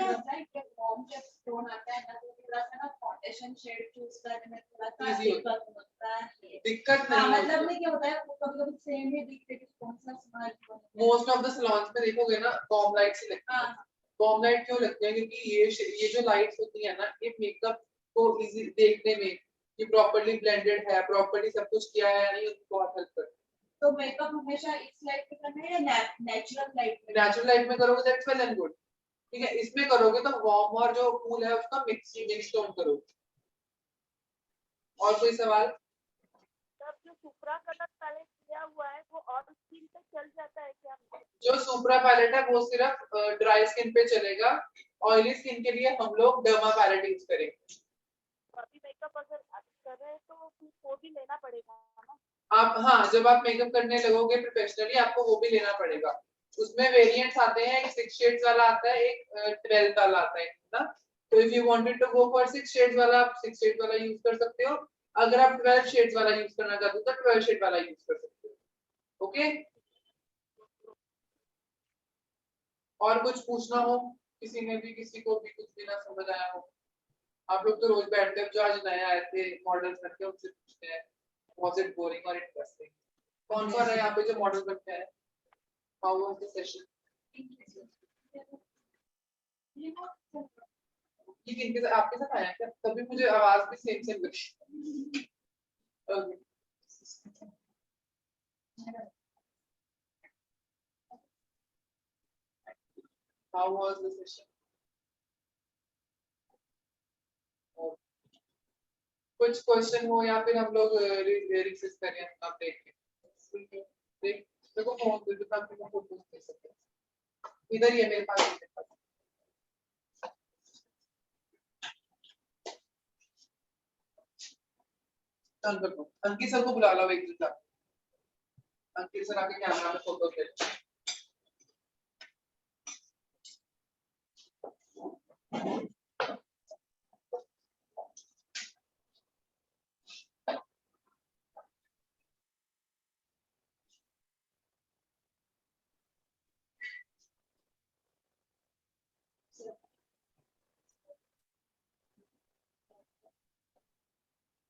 में फॉर्म जब टोन आता है ना, तो थोड़ा सा ना फाउंडेशन शेड चूज करने में थोड़ा सा Easy दिक्कत होता है। दिक्कत हाँ, नहीं मतलब होती। में क्या होता है, कभी-कभी सेम ही दिखते कि कौन सा smart most of the saloons में देखोगे ना, कॉम लाइट से लगती है। हाँ। कॉम लाइट क्यों लगती है? क्योंकि ये जो लाइट्स होती है ना, ये मेकअप को इजी देखने में कि प्रॉपर्ली ब्लेंडेड है, प्रॉपर्ली सब कुछ किया है या नहीं, उसको बहुत हेल्प करती है। तो मेकअप हमेशा इस लाइट पे करना है या नेचुरल लाइट में? नेचुरल लाइट में करोगे दैट्स वेल एंड गुड, ठीक है। इसमें करोगे तो वार्म और जो कूल है उसका मिक्स टोन करोगे। और कोई सवाल? सर जो सुप्रा कलर पैलेट किया हुआ है वो ऑल स्किन पे चल जाता है क्या? जो सुप्रा पैलेट है वो सिर्फ ड्राई स्किन पे चलेगा, ऑयली स्किन के लिए हम लोग डर्मा पैलेट यूज करेंगे। अभी मेकअप अगर आप कर रहे हैं तो फिर वो भी लेना पड़ेगा ना? आप, हाँ, जब आप मेकअप करने लगोगे प्रोफेशनली, आपको वो भी लेना पड़ेगा। उसमें वेरिएंट्स आते हैं, एक 6 शेड्स वाला आता है, एक 12 वाला आता है ना। तो if you wanted to go for 6 shades वाला, आप 6 शेड्स वाला यूज कर सकते हो। अगर आप 12 शेड्स वाला यूज करना चाहते हो तो 12 शेड वाला यूज कर सकते हो। ओके, और कुछ पूछना हो किसी ने भी, किसी को भी कुछ भी ना समझ आया हो? आप लोग तो रोज बैठते हो, जो आज नए आए थे मॉडल्स बनके उनसे पूछते हैं वाज इट बोरिंग और इंटरेस्टिंग। कौन कौन है यहाँ पे जो मॉडल बनते हैं? How was the session? ये किनके साथ, आपके साथ आया क्या? तभी मुझे आवाज भी सेम सेम लगी। Okay, how was the session? कुछ क्वेश्चन हो या फिर हम लोग रिसेस करें, आप देख के देख, देखो फोन पे तो आप मेरे को फोटो दे सकते हैं, इधर ही है मेरे पास, मेरे पास। अंकल को, अंकित सर को बुला लो एक मिनट, अंकित सर आके कैमरा में फोटो ले लो।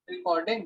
रिकॉर्डिंग